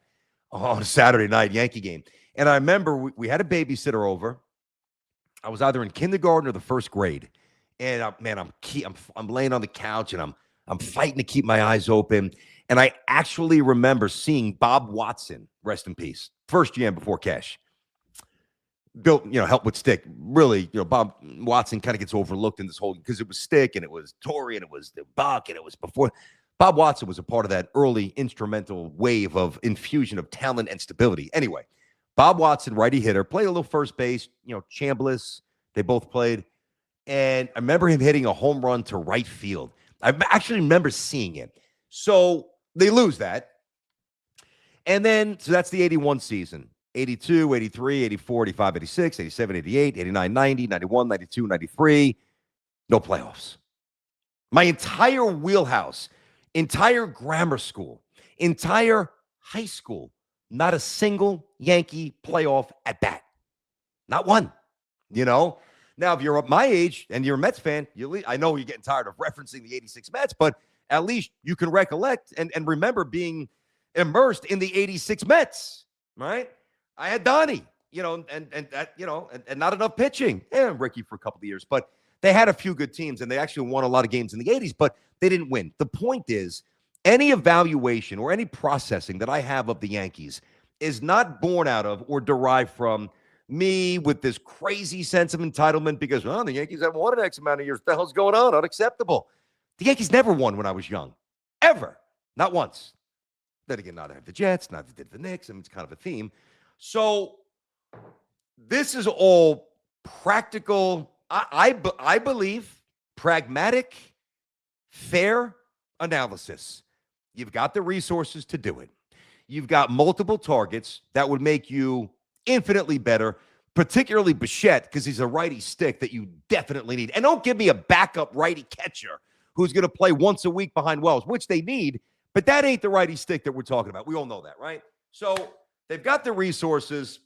on a Saturday night Yankee game. And I remember we had a babysitter over. I was either in kindergarten or the first grade. And I'm laying on the couch and I'm fighting to keep my eyes open. And I actually remember seeing Bob Watson, rest in peace, first GM before Cash. Built, help with stick. Really, Bob Watson kind of gets overlooked in this whole, because it was stick and it was Torrey and it was the Buck and it was before. Bob Watson was a part of that early instrumental wave of infusion of talent and stability. Anyway, Bob Watson, righty hitter, played a little first base, Chambliss, they both played. And I remember him hitting a home run to right field. I actually remember seeing it. So they lose that. And then, so that's the 81 season. 82, 83, 84, 85, 86, 87, 88, 89, 90, 91, 92, 93. No playoffs. My entire wheelhouse, entire grammar school, entire high school, not a single Yankee playoff at bat. Not one, Now, if you're my age and you're a Mets fan, I know you're getting tired of referencing the 86 Mets, but at least you can recollect and remember being immersed in the 86 Mets, right? I had Donnie, and not enough pitching. And Ricky for a couple of years, but they had a few good teams, and they actually won a lot of games in the 80s, but they didn't win. The point is, any evaluation or any processing that I have of the Yankees is not born out of or derived from me with this crazy sense of entitlement because, the Yankees haven't won an X amount of years. What the hell's going on? Unacceptable. The Yankees never won when I was young. Ever. Not once. Then again, neither have the Jets, neither did the Knicks. It's kind of a theme. So this is all practical, I believe, pragmatic, fair analysis. You've got the resources to do it. You've got multiple targets that would make you infinitely better, particularly Bichette, because he's a righty stick that you definitely need. And don't give me a backup righty catcher who's going to play once a week behind Wells, which they need, but that ain't the righty stick that we're talking about. We all know that, right? So they've got the resources,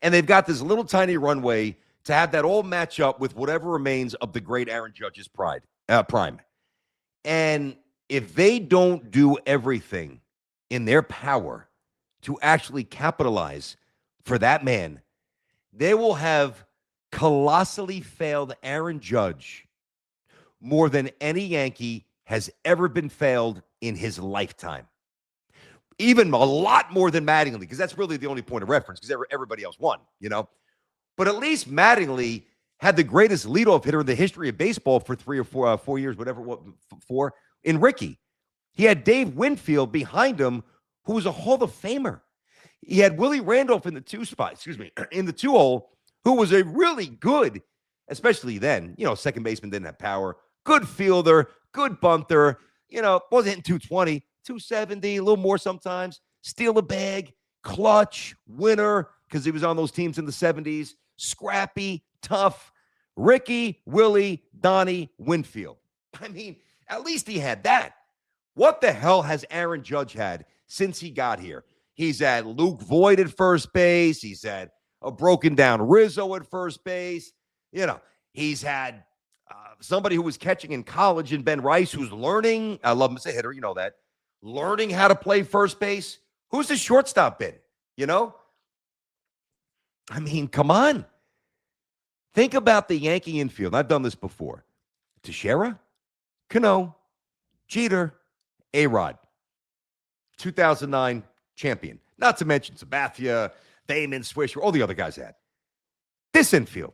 and they've got this little tiny runway to have that all match up with whatever remains of the great Aaron Judge's prime. And if they don't do everything in their power to actually capitalize for that man, they will have colossally failed Aaron Judge more than any Yankee has ever been failed in his lifetime. Even a lot more than Mattingly, because that's really the only point of reference, because everybody else won, But at least Mattingly had the greatest leadoff hitter in the history of baseball for 3 or 4 years, whatever, in Ricky. He had Dave Winfield behind him, who was a Hall of Famer. He had Willie Randolph in the in the 2-hole, who was a really good, especially then, second baseman didn't have power, good fielder, good bunter, wasn't hitting 220, 270, a little more sometimes, steal a bag, clutch, winner, because he was on those teams in the 70s, scrappy, tough, Ricky, Willie, Donnie, Winfield. At least he had that. What the hell has Aaron Judge had since he got here? He's had Luke Voigt at first base. He's had a broken down Rizzo at first base. He's had somebody who was catching in college in Ben Rice, who's learning. I love him as a hitter. That. Learning how to play first base. Who's the shortstop been? Come on. Think about the Yankee infield. I've done this before. Teixeira, Cano, Jeter, A-Rod. 2009 champion. Not to mention Sabathia, Damon, Swisher, all the other guys had. This infield.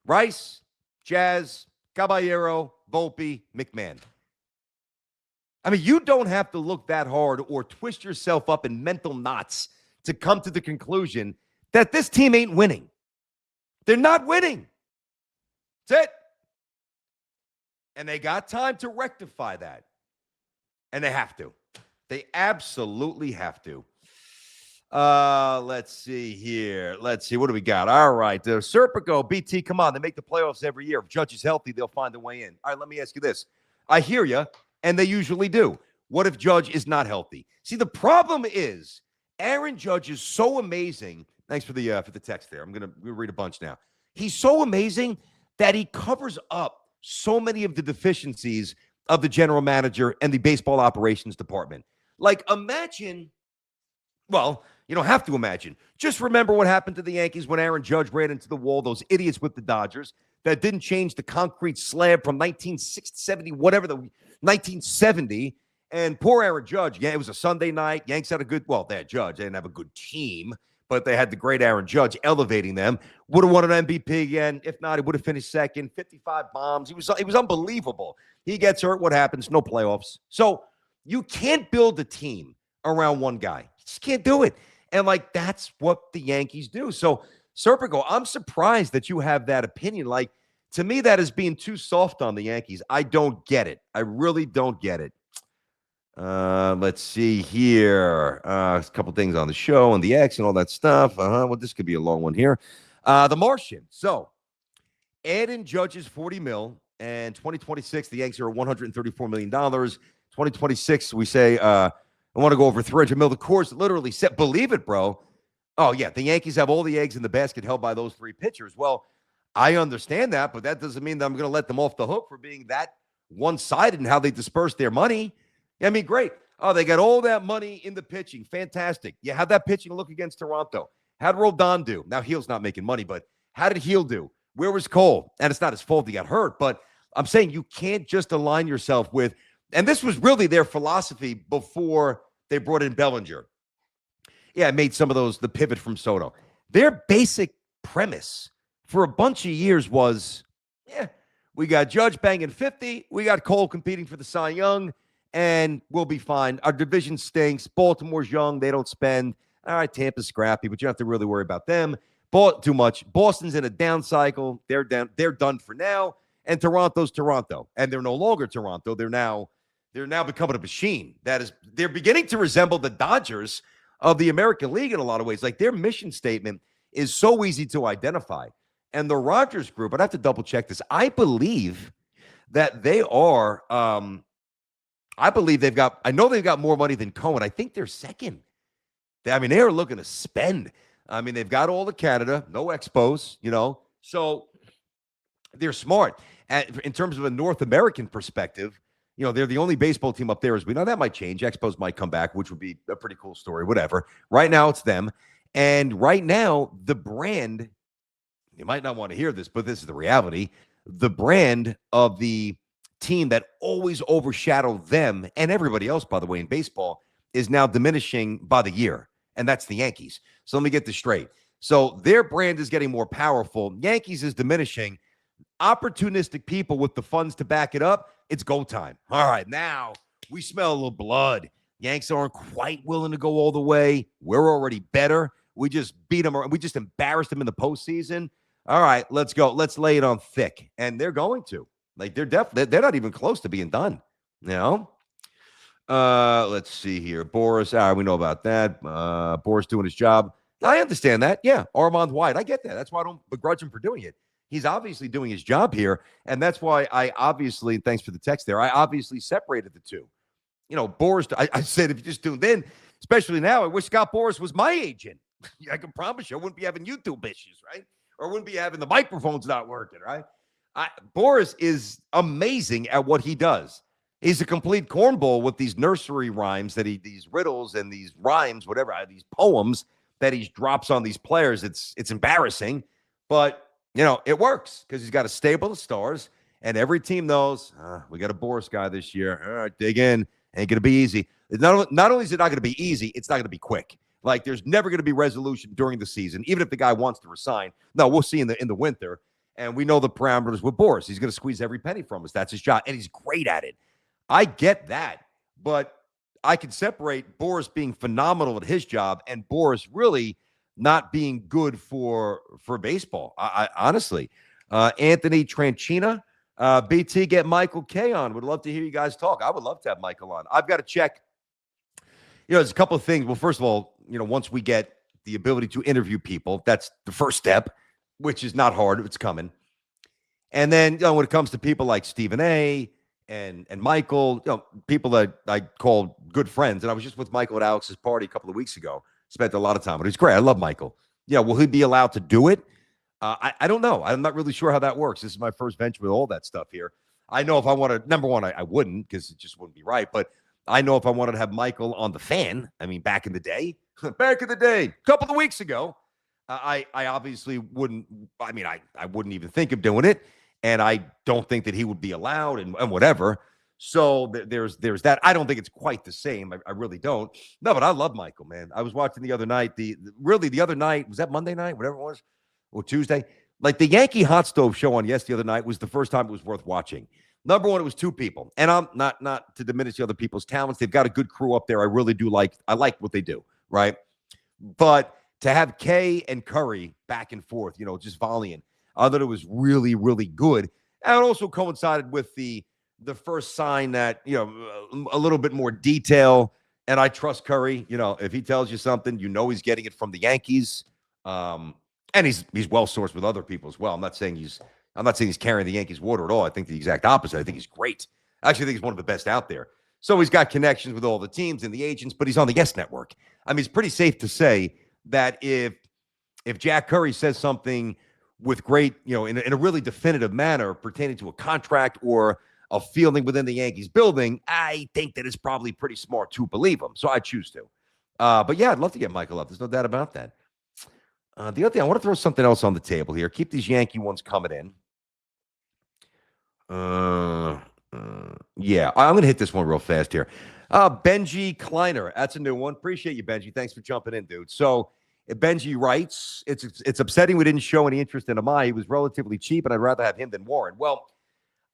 Rice, Jazz, Caballero, Volpe, McMahon. I mean, you don't have to look that hard or twist yourself up in mental knots to come to the conclusion that this team ain't winning. They're not winning. That's it. And they got time to rectify that. And they have to. They absolutely have to. Let's see here. Let's see. What do we got? All right. Serpico, BT, come on. They make the playoffs every year. If Judge is healthy, they'll find a way in. All right, let me ask you this. I hear you, and they usually do. What if Judge is not healthy? See, the problem is Aaron Judge is so amazing. Thanks for the text there. I'm gonna read a bunch now. He's so amazing that he covers up so many of the deficiencies of the general manager and the baseball operations department. Like, imagine, well, you don't have to imagine. Just remember what happened to the Yankees when Aaron Judge ran into the wall, those idiots with the Dodgers that didn't change the concrete slab from 1970, whatever, the 1970. And poor Aaron Judge, yeah, it was a Sunday night. Yanks had a good, well, they had Judge. They didn't have a good team, but they had the great Aaron Judge elevating them. Would have won an MVP again. If not, he would have finished second. 55 bombs. He was unbelievable. He gets hurt. What happens? No playoffs. So you can't build a team around one guy. You just can't do it. And, like, that's what the Yankees do. So, Serpico, I'm surprised that you have that opinion. Like, to me, that is being too soft on the Yankees. I don't get it. I really don't get it. Let's see here. A couple things on the show and the X and all that stuff. Well, this could be a long one here. The Martian. So, add in Judge's $40 million, and 2026, the Yankees are $134 million. 2026, we say, I want to go over $300 million. The course literally said, believe it, bro. Oh, yeah, the Yankees have all the eggs in the basket held by those three pitchers. Well, I understand that, but that doesn't mean that I'm going to let them off the hook for being that one-sided in how they disperse their money. I mean, great. Oh, they got all that money in the pitching. Fantastic. Yeah, how'd that pitching look against Toronto? How'd Rodon do? Now, Heel's not making money, but how did Heel do? Where was Cole? And it's not his fault he got hurt, but I'm saying you can't just align yourself with, and this was really their philosophy before they brought in Bellinger. Yeah, it made some of those, the pivot from Soto. Their basic premise for a bunch of years was, yeah, we got Judge banging 50, we got Cole competing for the Cy Young, and we'll be fine. Our division stinks. Baltimore's young. They don't spend. All right, Tampa's scrappy, but you don't have to really worry about them. Too much. Boston's in a down cycle. They're down. They're done for now. And Toronto's Toronto. And they're no longer Toronto. They're now becoming a machine. They're beginning to resemble the Dodgers of the American League in a lot of ways. Like, their mission statement is so easy to identify. And the Rogers Group, I'd have to double check this. I believe that they are, I know they've got more money than Cohen. I think they're second. They are looking to spend. I mean, they've got all of Canada, no Expos, so they're smart. In terms of a North American perspective, they're the only baseball team up there, as we know. That might change. Expos might come back, which would be a pretty cool story, whatever. Right now, it's them. And right now, the brand, you might not want to hear this, but this is the reality. The brand of the team that always overshadowed them and everybody else, by the way, in baseball, is now diminishing by the year. And that's the Yankees. So let me get this straight. So their brand is getting more powerful. Yankees is diminishing. Opportunistic people with the funds to back it up, it's go time. All right, now we smell a little blood. Yanks aren't quite willing to go all the way. We're already better. We just beat them. We just embarrassed them in the postseason. All right, let's go. Let's lay it on thick. And they're going to. Like, they're not even close to being done. Let's see here. Boris, we know about that. Boris doing his job. I understand that. Yeah, Armand White. I get that. That's why I don't begrudge him for doing it. He's obviously doing his job here, and that's why thanks for the text there, I obviously separated the two. Boris, I said, if you just do then, especially now, I wish Scott Boris was my agent. I can promise you I wouldn't be having YouTube issues, right? Or wouldn't be having the microphones not working, right? Boris is amazing at what he does. He's a complete cornball with these nursery rhymes these riddles and these rhymes, whatever, these poems that he drops on these players. It's embarrassing, but it works because he's got a stable of stars, and every team knows we got a Boris guy this year. All right, dig in. Ain't going to be easy. Not only is it not going to be easy, it's not going to be quick. Like, there's never going to be resolution during the season, even if the guy wants to resign. No, we'll see in the winter, and we know the parameters with Boris. He's going to squeeze every penny from us. That's his job, and he's great at it. I get that, But I can separate Boris being phenomenal at his job and Boris really not being good for baseball. I honestly, Anthony Tranchina, BT, get Michael K on. Would love to hear you guys talk. I would love to have Michael on. I've got to check. There's a couple of things. Well, first of all, once we get the ability to interview people, that's the first step, which is not hard. It's coming. And then, when it comes to people like Stephen A. and Michael, people that I call good friends. And I was just with Michael at Alex's party a couple of weeks ago. Spent a lot of time, but he's great. I love Michael. Yeah, will he be allowed to do it? I don't know. I'm not really sure how that works. This is my first venture with all that stuff here. I know if I want to, number one, I wouldn't because it just wouldn't be right. But I know if I wanted to have Michael on the fan, back in the day, a couple of weeks ago, I obviously wouldn't. I wouldn't even think of doing it. And I don't think that he would be allowed and whatever. So there's that. I don't think it's quite the same. I really don't. No, but I love Michael, man. I was watching the other night. The other night, was that Monday night, whatever it was, or Tuesday? Like the Yankee Hot Stove show on Yes the other night was the first time it was worth watching. Number one, it was two people. And I'm not to diminish the other people's talents. They've got a good crew up there. I really do I like what they do, right? But to have Kay and Curry back and forth, just volleying, I thought it was really, really good. And it also coincided with the first sign that, a little bit more detail. And I trust Curry. If he tells you something, he's getting it from the Yankees. And he's well sourced with other people as well. I'm not saying he's carrying the Yankees water at all. I think the exact opposite. I think he's great. I actually think he's one of the best out there. So he's got connections with all the teams and the agents, but he's on the Yes Network. It's pretty safe to say that if Jack Curry says something with great, in a really definitive manner pertaining to a contract or a feeling within the Yankees building, I think that it's probably pretty smart to believe him. So I choose to. But yeah, I'd love to get Michael up. There's no doubt about that. The other thing, I want to throw something else on the table here. Keep these Yankee ones coming in. Yeah, I'm going to hit this one real fast here. Benji Kleiner, that's a new one. Appreciate you, Benji. Thanks for jumping in, dude. So Benji writes, it's upsetting we didn't show any interest in Amai. He was relatively cheap, and I'd rather have him than Warren. Well,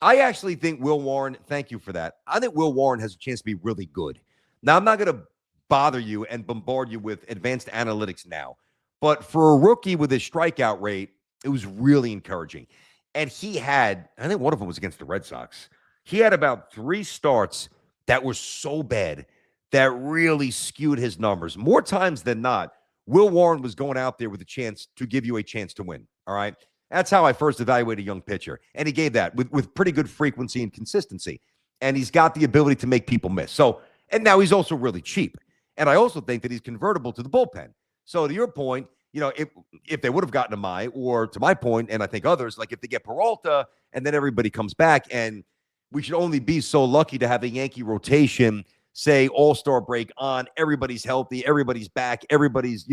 I actually think Will Warren, thank you for that. I think Will Warren has a chance to be really good. Now, I'm not going to bother you and bombard you with advanced analytics now. But for a rookie with his strikeout rate, it was really encouraging. And he had, I think one of them was against the Red Sox. He had about 3 starts that were so bad that really skewed his numbers. More times than not, Will Warren was going out there with a chance to give you a chance to win. All right. That's how I first evaluated a young pitcher. And he gave that with pretty good frequency and consistency. And he's got the ability to make people miss. So, and now he's also really cheap. And I also think that he's convertible to the bullpen. So to your point, if they would have gotten Amai, or to my point, and I think others, like if they get Peralta and then everybody comes back, and we should only be so lucky to have a Yankee rotation, say all-star break on, everybody's healthy, everybody's back, everybody's,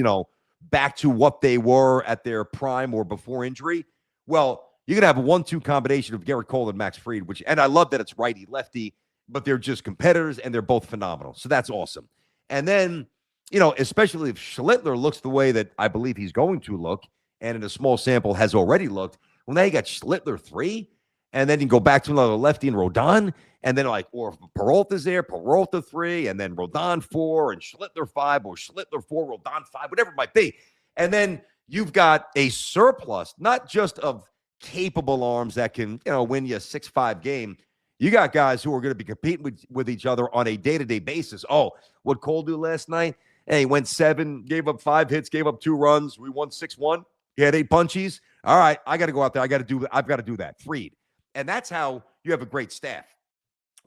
back to what they were at their prime or before injury. Well, you're going to have a 1-2 combination of Garrett Cole and Max Fried, and I love that it's righty-lefty, but they're just competitors and they're both phenomenal. So that's awesome. And then, especially if Schlittler looks the way that I believe he's going to look, and in a small sample has already looked, well, now you got Schlittler 3, and then you go back to another lefty and Rodon, and then or if Peralta's there, Peralta 3, and then Rodon 4, and Schlittler 5, or Schlittler 4, Rodon 5, whatever it might be. And then you've got a surplus, not just of capable arms that can, win you a 6-5 game. You got guys who are going to be competing with each other on a day-to-day basis. Oh, what Cole do last night? Hey, he went 7, gave up 5 hits, gave up 2 runs. We won 6-1. He had 8 punchies. All right, I got to go out there. I've got to do that. Fried. And that's how you have a great staff.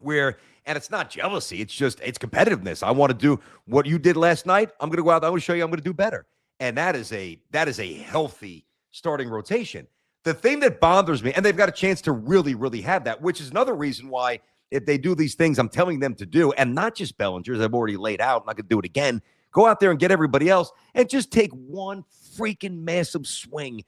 And it's not jealousy. It's competitiveness. I want to do what you did last night. I'm going to go out there. I'm going to show you I'm going to do better. And that is a healthy starting rotation. The thing that bothers me, and they've got a chance to really, really have that, which is another reason why if they do these things I'm telling them to do, and not just Bellinger's, I've already laid out, I'm not going to do it again, go out there and get everybody else and just take one freaking massive swing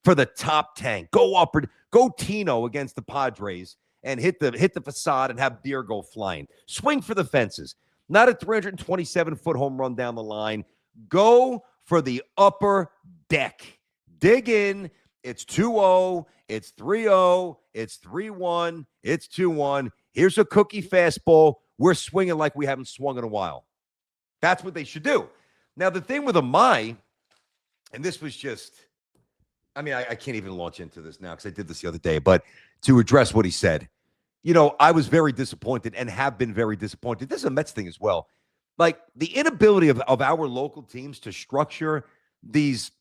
for the top 10. Go upward, go Tino against the Padres and hit the facade and have beer go flying. Swing for the fences. Not a 327-foot home run down the line. Go for the upper deck. Dig in. It's 2-0. It's 3-0. It's 3-1. It's 2-1. Here's a cookie fastball we're swinging like we haven't swung in a while. That's what they should do. Now, the thing with Amai, and this was just, I mean, I can't even launch into this now because I did this the other day, but to address what he said, I was very disappointed and have been very disappointed. This is a Mets thing as well. Like the inability of our local teams to structure these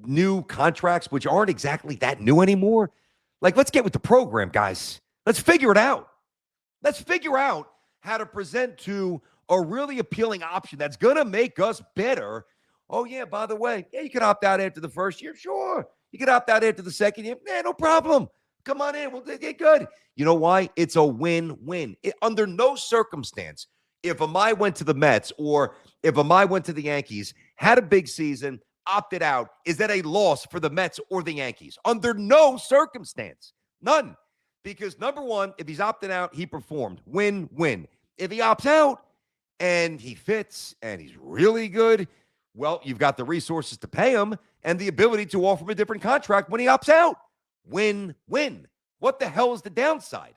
new contracts, which aren't exactly that new anymore. Like, let's get with the program, guys. Let's figure it out. Let's figure out how to present to a really appealing option that's going to make us better. Oh, yeah, by the way, yeah, you can opt out after the first year. Sure. You can opt out after the second year. Yeah, no problem. Come on in. We'll get good. You know why? It's a win-win. Under no circumstance, if Amai went to the Mets or if Amai went to the Yankees, had a big season, opted out, is that a loss for the Mets or the Yankees? Under no circumstance. None. Because number one, if he's opted out, he performed. Win-win. If he opts out and he fits and he's really good, well, you've got the resources to pay him and the ability to offer him a different contract when he opts out. Win-win. What the hell is the downside?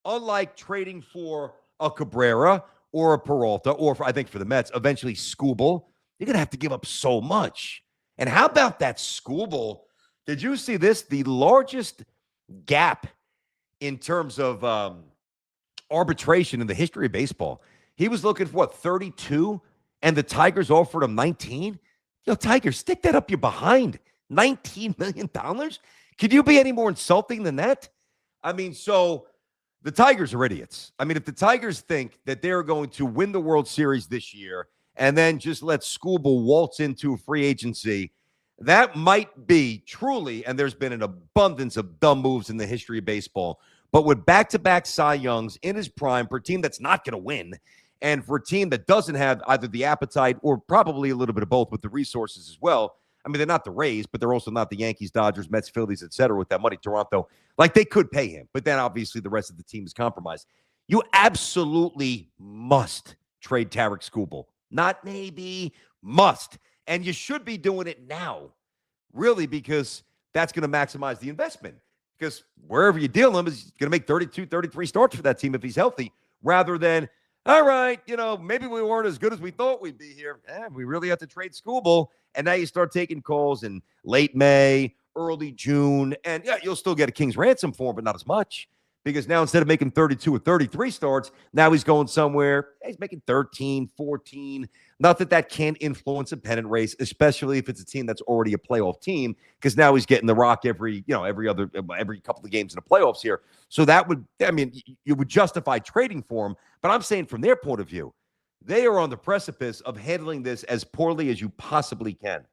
Unlike trading for a Cabrera or a Peralta, or I think for the Mets, eventually Skubal, you're going to have to give up so much. And how about that Skubal? Did you see this? The largest gap in terms of arbitration in the history of baseball. He was looking for, 32? And the Tigers offered him 19? Tigers, stick that up your behind. $19 million? Could you be any more insulting than that? I mean, so the Tigers are idiots. I mean, if the Tigers think that they're going to win the World Series this year and then just let Skubal waltz into free agency, that might be truly, and there's been an abundance of dumb moves in the history of baseball, but with back-to-back Cy Youngs in his prime for a team that's not going to win, and for a team that doesn't have either the appetite or probably a little bit of both with the resources as well. I mean, they're not the Rays, but they're also not the Yankees, Dodgers, Mets, Phillies, et cetera, with that money. Toronto, like they could pay him, but then obviously the rest of the team is compromised. You absolutely must trade Tarek Skubal. Not maybe, must. And you should be doing it now, really, because that's going to maximize the investment. Because wherever you deal him is going to make 32, 33 starts for that team if he's healthy, rather than, all right, maybe we weren't as good as we thought we'd be here. We really have to trade Skubal. And now you start taking calls in late May, early June. And yeah, you'll still get a king's ransom for him, but not as much. Because now instead of making 32 or 33 starts, now he's going somewhere. He's making 13, 14. Not that that can't influence a pennant race, especially if it's a team that's already a playoff team, because now he's getting the rock every couple of games in the playoffs here. So that would, you would justify trading for him. But I'm saying from their point of view, they are on the precipice of handling this as poorly as you possibly can.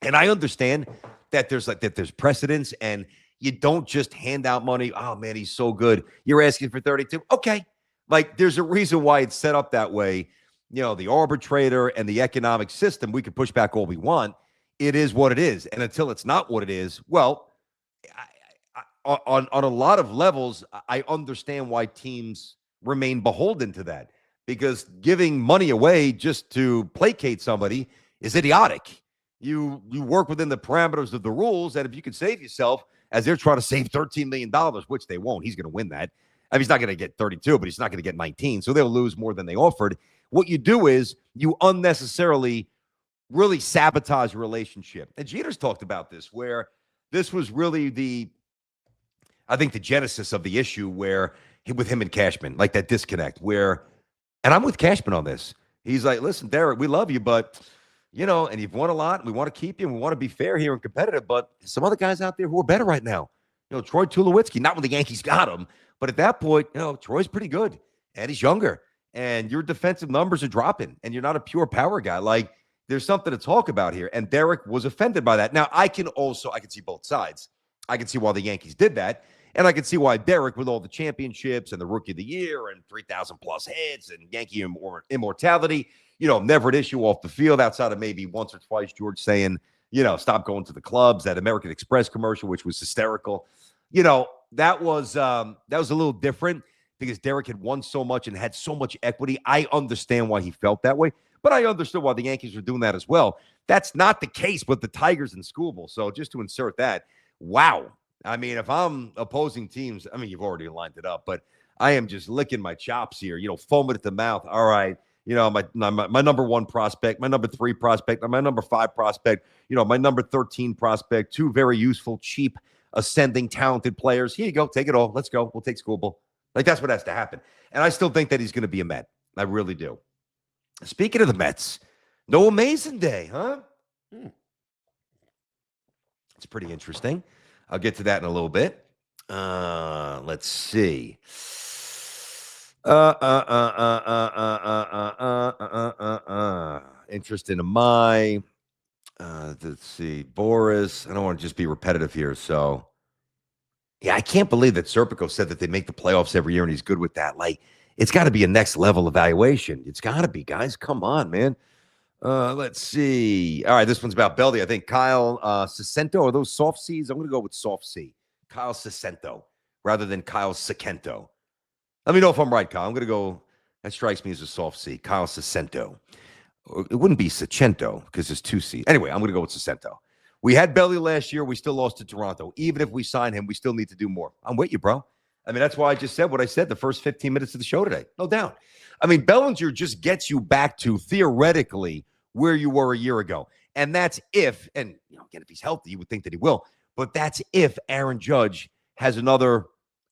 And I understand that there's precedence and you don't just hand out money. Oh, man, he's so good. You're asking for 32. Okay. Like, there's a reason why it's set up that way. The arbitrator and the economic system, we can push back all we want. It is what it is. And until it's not what it is, well, on a lot of levels, I understand why teams remain beholden to that. Because giving money away just to placate somebody is idiotic. You work within the parameters of the rules, and if you can save yourself, as they're trying to save $13 million, which they won't. He's going to win that. I mean, he's not going to get 32, but he's not going to get 19, so they'll lose more than they offered. What you do is you unnecessarily really sabotage a relationship. And Jeter's talked about this, where this was really I think the genesis of the issue with him and Cashman, like that disconnect where, and I'm with Cashman on this. He's like, listen, Derek, we love you, but and you've won a lot, and we want to keep you, and we want to be fair here and competitive, but some other guys out there who are better right now. Troy Tulowitzki, not when the Yankees got him, but at that point, Troy's pretty good, and he's younger, and your defensive numbers are dropping, and you're not a pure power guy. Like, there's something to talk about here, and Derek was offended by that. Now, I can see both sides. I can see why the Yankees did that, and I can see why Derek, with all the championships and the Rookie of the Year and 3,000-plus hits and Yankee immortality, never an issue off the field outside of maybe once or twice George saying, stop going to the clubs, that American Express commercial, which was hysterical. That was a little different because Derek had won so much and had so much equity. I understand why he felt that way, but I understood why the Yankees were doing that as well. That's not the case with the Tigers and Skubal. So just to insert that, wow. I mean, if I'm opposing teams, you've already lined it up, but I am just licking my chops here, foaming at the mouth. All right. My number one prospect, my number 3 prospect, my number 5 prospect, my number 13 prospect, 2 very useful, cheap, ascending, talented players. Here you go. Take it all. Let's go. We'll take Skubal. Like, that's what has to happen. And I still think that he's going to be a Met. I really do. Speaking of the Mets, no amazing day, huh? It's pretty interesting. I'll get to that in a little bit. Let's see. Interesting to my. Let's see. Boris. I don't want to just be repetitive here. So, yeah, I can't believe that Serpico said that they make the playoffs every year and he's good with that. Like, it's got to be a next level evaluation. It's got to be, guys. Come on, man. Let's see. All right, this one's about Beldy. I think Kyle Sacento. Are those soft C's? I'm going to go with soft C. Kyle Sacento rather than Kyle Sacento. Let me know if I'm right, Kyle. I'm going to go. That strikes me as a soft C. Kyle Sacento. It wouldn't be Sacento because there's 2 C's. Anyway, I'm going to go with Sacento. We had Belly last year. We still lost to Toronto. Even if we sign him, we still need to do more. I'm with you, bro. I mean, that's why I just said what I said the first 15 minutes of the show today. No doubt. I mean, Bellinger just gets you back to, theoretically, where you were a year ago. And that's if, and again, if he's healthy, you would think that he will, but that's if Aaron Judge has another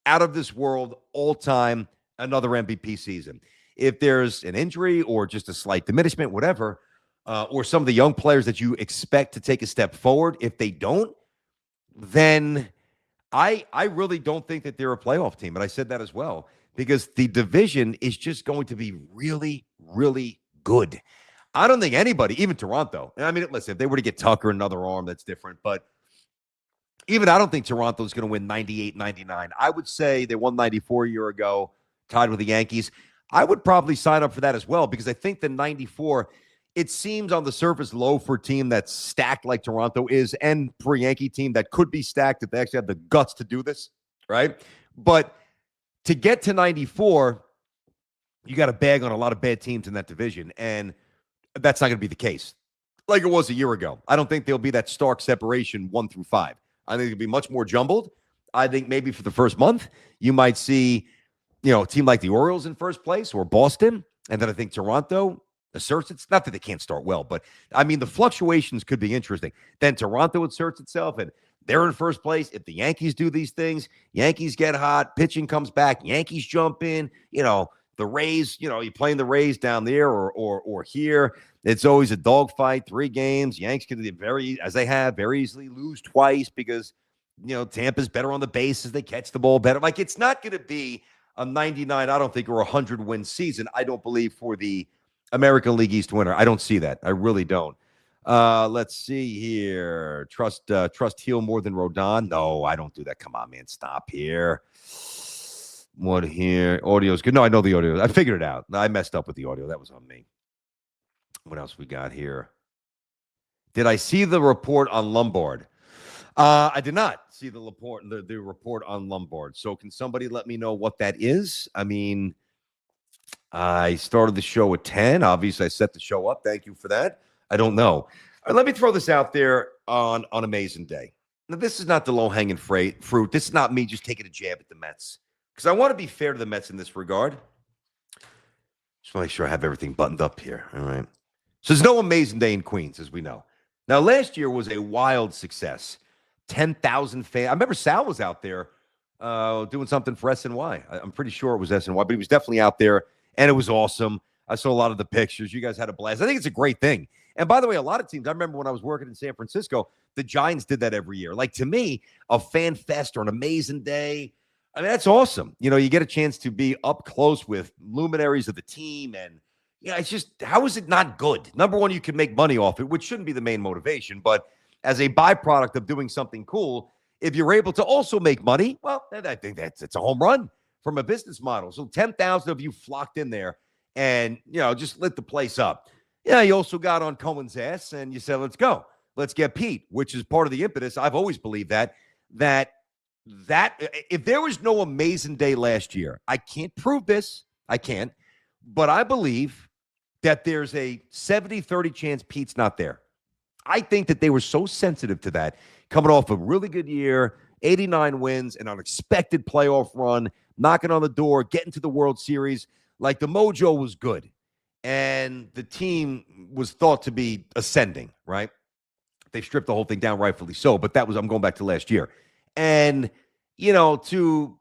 out of this world, all-time, another MVP season. If there's an injury or just a slight diminishment, whatever, or some of the young players that you expect to take a step forward, if they don't, then I really don't think that they're a playoff team. And I said that as well, because the division is just going to be really, really good. I don't think anybody, even Toronto, I mean, listen, if they were to get Tucker another arm, that's different. But even I don't think Toronto's going to win 98, 99. I would say they won 94 a year ago, tied with the Yankees. I would probably sign up for that as well, because I think the 94, it seems on the surface low for a team that's stacked like Toronto is, and for a Yankee team that could be stacked if they actually have the guts to do this, right? But to get to 94, you got to bag on a lot of bad teams in that division, and that's not going to be the case like it was a year ago. I don't think there'll be that stark separation 1 through 5. I think it'll be much more jumbled. I think maybe for the first month, you might see, a team like the Orioles in first place or Boston. And then I think Toronto asserts it's not that they can't start well, but I mean, the fluctuations could be interesting. Then Toronto asserts itself and they're in first place. If the Yankees do these things, Yankees get hot, pitching comes back, Yankees jump in, the Rays, you're playing the Rays down there or here. It's always a dogfight, 3 games. Yanks can very easily lose twice because, Tampa's better on the bases. They catch the ball better. Like, it's not going to be a 99, I don't think, or 100-win season. I don't believe for the American League East winner. I don't see that. I really don't. Let's see here. Trust Heel more than Rodon. No, I don't do that. Come on, man. Stop here. What here? Audio's good. No, I know the audio. I figured it out. I messed up with the audio. That was on me. What else we got here? Did I see the report on Lombard? I did not see the report on Lombard. So can somebody let me know what that is? I mean, I started the show at 10. Obviously, I set the show up. Thank you for that. I don't know. All right, let me throw this out there on Amazing Day. Now, this is not the low-hanging fruit. This is not me just taking a jab at the Mets, because I want to be fair to the Mets in this regard. Just want to make sure I have everything buttoned up here. All right. So there's no Amazing Day in Queens, as we know. Now, last year was a wild success. 10,000 fans. I remember Sal was out there doing something for SNY. I'm pretty sure it was SNY, but he was definitely out there, and it was awesome. I saw a lot of the pictures. You guys had a blast. I think it's a great thing. And by the way, a lot of teams, I remember when I was working in San Francisco, the Giants did that every year. Like, to me, a fan fest or an Amazing Day, I mean, that's awesome. You get a chance to be up close with luminaries of the team. And, it's just, how is it not good? Number one, you can make money off it, which shouldn't be the main motivation. But as a byproduct of doing something cool, if you're able to also make money, well, I think it's a home run from a business model. So 10,000 of you flocked in there and, just lit the place up. Yeah, you also got on Cohen's ass and you said, let's go. Let's get Pete, which is part of the impetus. I've always believed that if there was no Amazing Day last year, I can't prove this. I can't. But I believe that there's a 70-30 chance Pete's not there. I think that they were so sensitive to that, coming off a really good year, 89 wins, an unexpected playoff run, knocking on the door, getting to the World Series. Like, the mojo was good. And the team was thought to be ascending, right? They stripped the whole thing down, rightfully so. But I'm going back to last year. And, to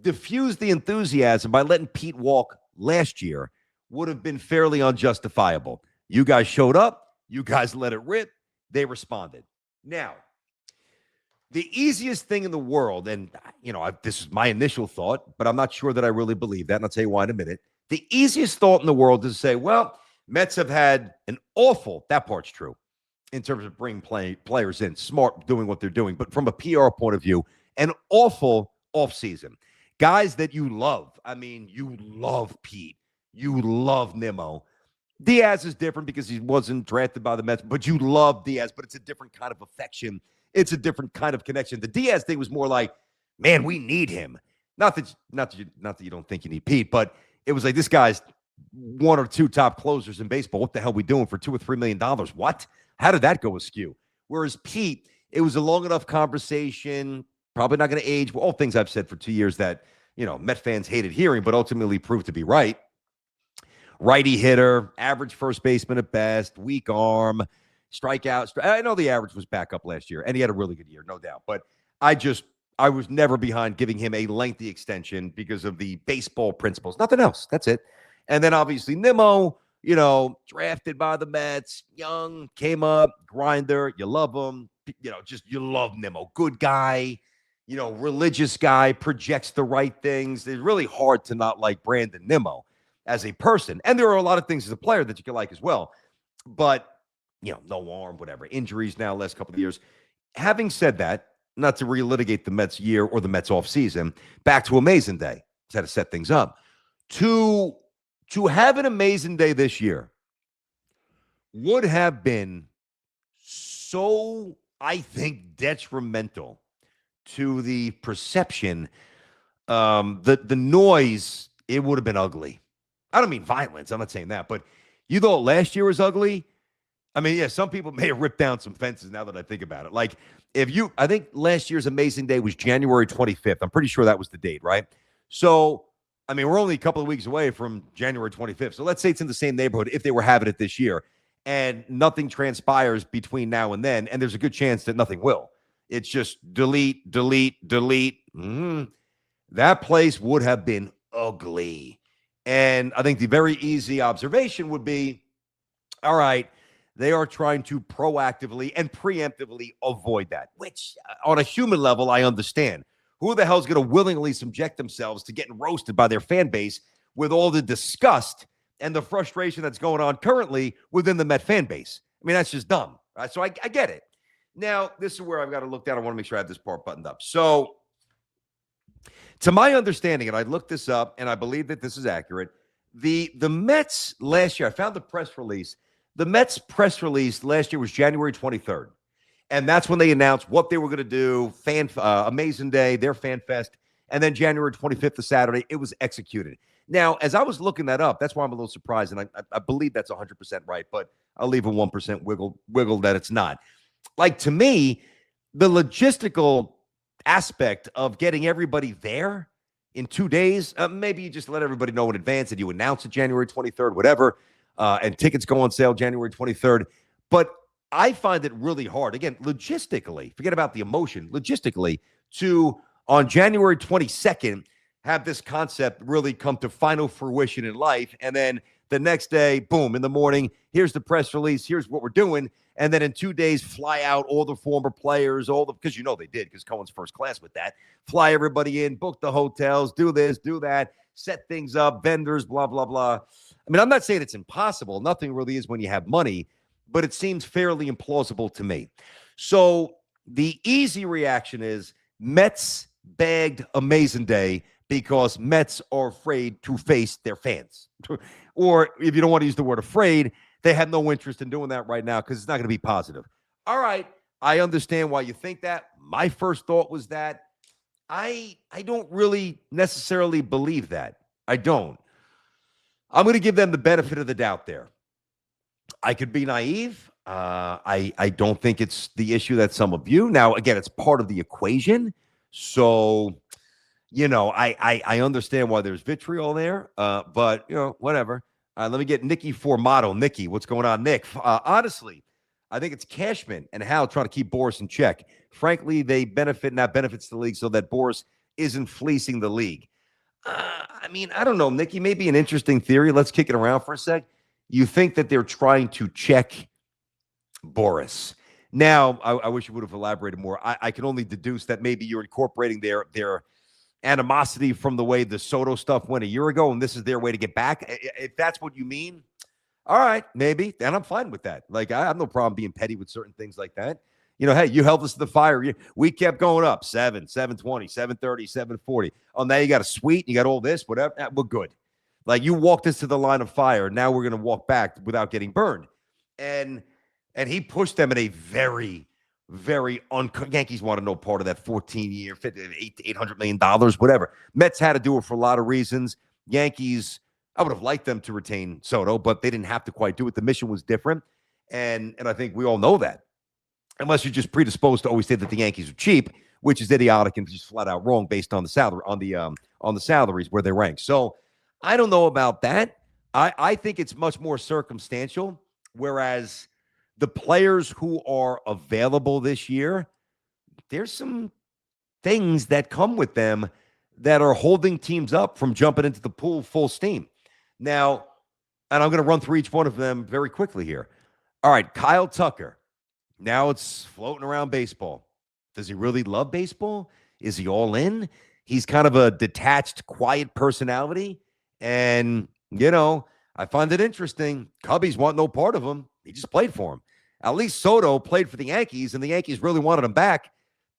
diffuse the enthusiasm by letting Pete walk last year would have been fairly unjustifiable. You guys showed up. You guys let it rip. They responded. Now, the easiest thing in the world, and, this is my initial thought, but I'm not sure that I really believe that, and I'll tell you why in a minute. The easiest thought in the world is to say, well, Mets have had an awful, that part's true, in terms of bringing players in, smart, doing what they're doing, but from a PR point of view, an awful offseason. Guys that you love. I mean, you love Pete. You love Nimmo. Diaz is different because he wasn't drafted by the Mets, but you love Diaz, but it's a different kind of affection. It's a different kind of connection. The Diaz thing was more like, man, we need him. Not that you don't think you need Pete, but it was like, this guy's one or two top closers in baseball. What the hell are we doing for $2 or $3 million? What? How did that go askew? Whereas Pete, it was a long enough conversation, probably not going to age. All things I've said for 2 years that, Met fans hated hearing, but ultimately proved to be right. Righty hitter, average first baseman at best, weak arm, strikeout. I know the average was back up last year, and he had a really good year, no doubt. But I was never behind giving him a lengthy extension because of the baseball principles. Nothing else. That's it. And then obviously Nimmo, drafted by the Mets, young, came up, grinder. You love him. You love Nimmo. Good guy, religious guy, projects the right things. It's really hard to not like Brandon Nimmo as a person. And there are a lot of things as a player that you can like as well. But, no arm, whatever. Injuries now, last couple of years. Having said that, not to relitigate the Mets year or the Mets offseason, back to Amazing Day. Just had to set things up. To have an Amazing Day this year would have been so, I think, detrimental to the perception. The noise, it would have been ugly. I don't mean violence. I'm not saying that. But you thought last year was ugly? I mean, yeah, some people may have ripped down some fences now that I think about it. Like, I think last year's Amazing Day was January 25th. I'm pretty sure that was the date, right? So, I mean, we're only a couple of weeks away from January 25th. So let's say it's in the same neighborhood if they were having it this year. And nothing transpires between now and then. And there's a good chance that nothing will. It's just delete, delete, delete. That place would have been ugly. And I think the very easy observation would be, all right, they are trying to proactively and preemptively avoid that, which on a human level, I understand. Who the hell is going to willingly subject themselves to getting roasted by their fan base with all the disgust and the frustration that's going on currently within the Met fan base? I mean, that's just dumb. Right? So I get it. Now, this is where I've got to look down. I want to make sure I have this part buttoned up. So, to my understanding, and I looked this up, and I believe that this is accurate, the Mets last year, I found the press release. The Mets press release last year was January 23rd. And that's when they announced what they were going to do, Amazing Day, their Fan Fest. And then January 25th, the Saturday, it was executed. Now, as I was looking that up, that's why I'm a little surprised. And I believe that's 100% right, but I'll leave a 1% wiggle that it's not. Like, to me, the logistical aspect of getting everybody there in 2 days, maybe you just let everybody know in advance and you announce it January 23rd, whatever, and tickets go on sale January 23rd. But I find it really hard, again, logistically, forget about the emotion, logistically, to on January 22nd have this concept really come to final fruition in life. And then the next day, boom, in the morning, here's the press release, here's what we're doing. And then in 2 days, fly out all the former players, because they did, because Cohen's first class with that. Fly everybody in, book the hotels, do this, do that, set things up, vendors, blah, blah, blah. I mean, I'm not saying it's impossible. Nothing really is when you have money, but it seems fairly implausible to me. So the easy reaction is Mets bagged Amazing Day because Mets are afraid to face their fans. Or if you don't want to use the word afraid, they have no interest in doing that right now because it's not going to be positive. All right, I understand why you think that. My first thought was that I don't really necessarily believe that. I don't. I'm going to give them the benefit of the doubt there. I could be naive. I don't think it's the issue that some of you. Now, again, it's part of the equation. So, I understand why there's vitriol there, but, whatever. Let me get Nikki Formato. Nikki, what's going on, Nick? Honestly, I think it's Cashman and Hal trying to keep Boris in check. Frankly, they benefit, not benefits the league so that Boris isn't fleecing the league. I don't know, Nikki, maybe an interesting theory. Let's kick it around for a sec. You think that they're trying to check Boris. Now, I wish you would have elaborated more. I can only deduce that maybe you're incorporating their animosity from the way the Soto stuff went a year ago, and this is their way to get back. If that's what you mean, all right, maybe. Then I'm fine with that. Like, I have no problem being petty with certain things like that. Hey, you held us to the fire. We kept going up 720, 730, 740. Oh, now you got a suite. You got all this, whatever. We're good. Like, you walked us to the line of fire. Now we're going to walk back without getting burned. And he pushed them in a very, very Yankees want to know part of that 14-year, $800 million, whatever. Mets had to do it for a lot of reasons. Yankees, I would have liked them to retain Soto, but they didn't have to quite do it. The mission was different, and I think we all know that. Unless you're just predisposed to always say that the Yankees are cheap, which is idiotic and just flat out wrong based on the salary on the salaries where they rank. So I don't know about that. I think it's much more circumstantial, whereas the players who are available this year, there's some things that come with them that are holding teams up from jumping into the pool full steam. Now, and I'm going to run through each one of them very quickly here. All right, Kyle Tucker. Now it's floating around baseball. Does he really love baseball? Is he all in? He's kind of a detached, quiet personality. And, I find it interesting. Cubbies want no part of him. He just played for him. At least Soto played for the Yankees, and the Yankees really wanted him back.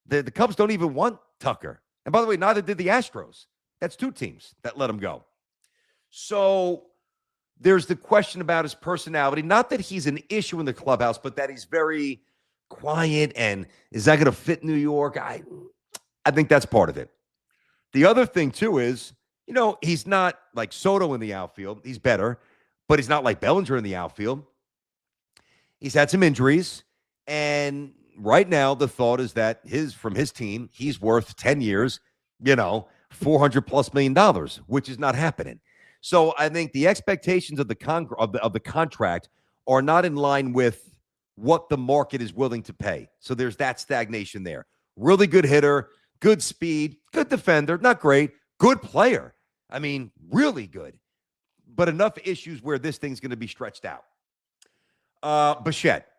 The Cubs don't even want Tucker. And by the way, neither did the Astros. That's two teams that let him go. So there's the question about his personality. Not that he's an issue in the clubhouse, but that he's very quiet. And is that going to fit New York? I think that's part of it. The other thing, too, is, he's not like Soto in the outfield. He's better, but he's not like Bellinger in the outfield. He's had some injuries, and right now the thought is that from his team, he's worth 10 years, $400+ million, which is not happening. So I think the expectations of the contract are not in line with what the market is willing to pay. So there's that stagnation there. Really good hitter, good speed, good defender, not great, good player. Really good, but enough issues where this thing's going to be stretched out. Bichette.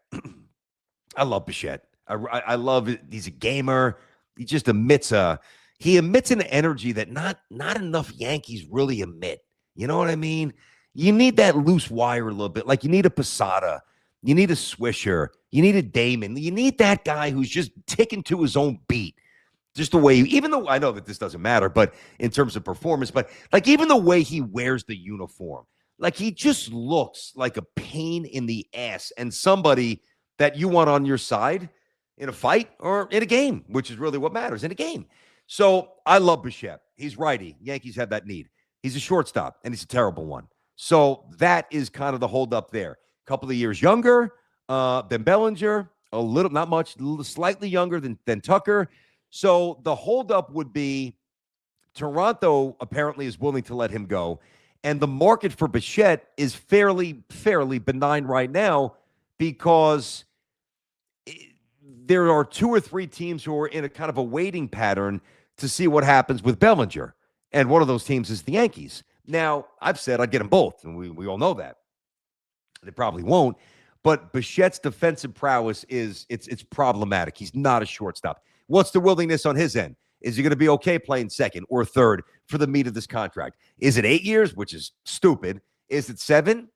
I love Bichette. I love it. He's a gamer. He just emits an energy that not enough Yankees really emit. You know what I mean? You need that loose wire a little bit. Like, you need a Posada. You need a Swisher. You need a Damon. You need that guy who's just ticking to his own beat. Just the way, even though I know that this doesn't matter, but in terms of performance, but like even the way he wears the uniform, like he just looks like a pain in the ass and somebody that you want on your side in a fight or in a game, which is really what matters in a game. So I love Bichette. He's righty. Yankees have that need. He's a shortstop, and he's a terrible one. So that is kind of the holdup there. A couple of years younger than Bellinger, a little, not much, slightly younger than Tucker. So the holdup would be Toronto apparently is willing to let him go. And the market for Bichette is fairly benign right now because there are two or three teams who are in a kind of a waiting pattern to see what happens with Bellinger. And one of those teams is the Yankees. Now, I've said I'd get them both, and we all know that. They probably won't. But Bichette's defensive prowess it's problematic. He's not a shortstop. What's the willingness on his end? Is he going to be okay playing second or third for the meat of this contract? Is it 8 years, which is stupid? Is it 7?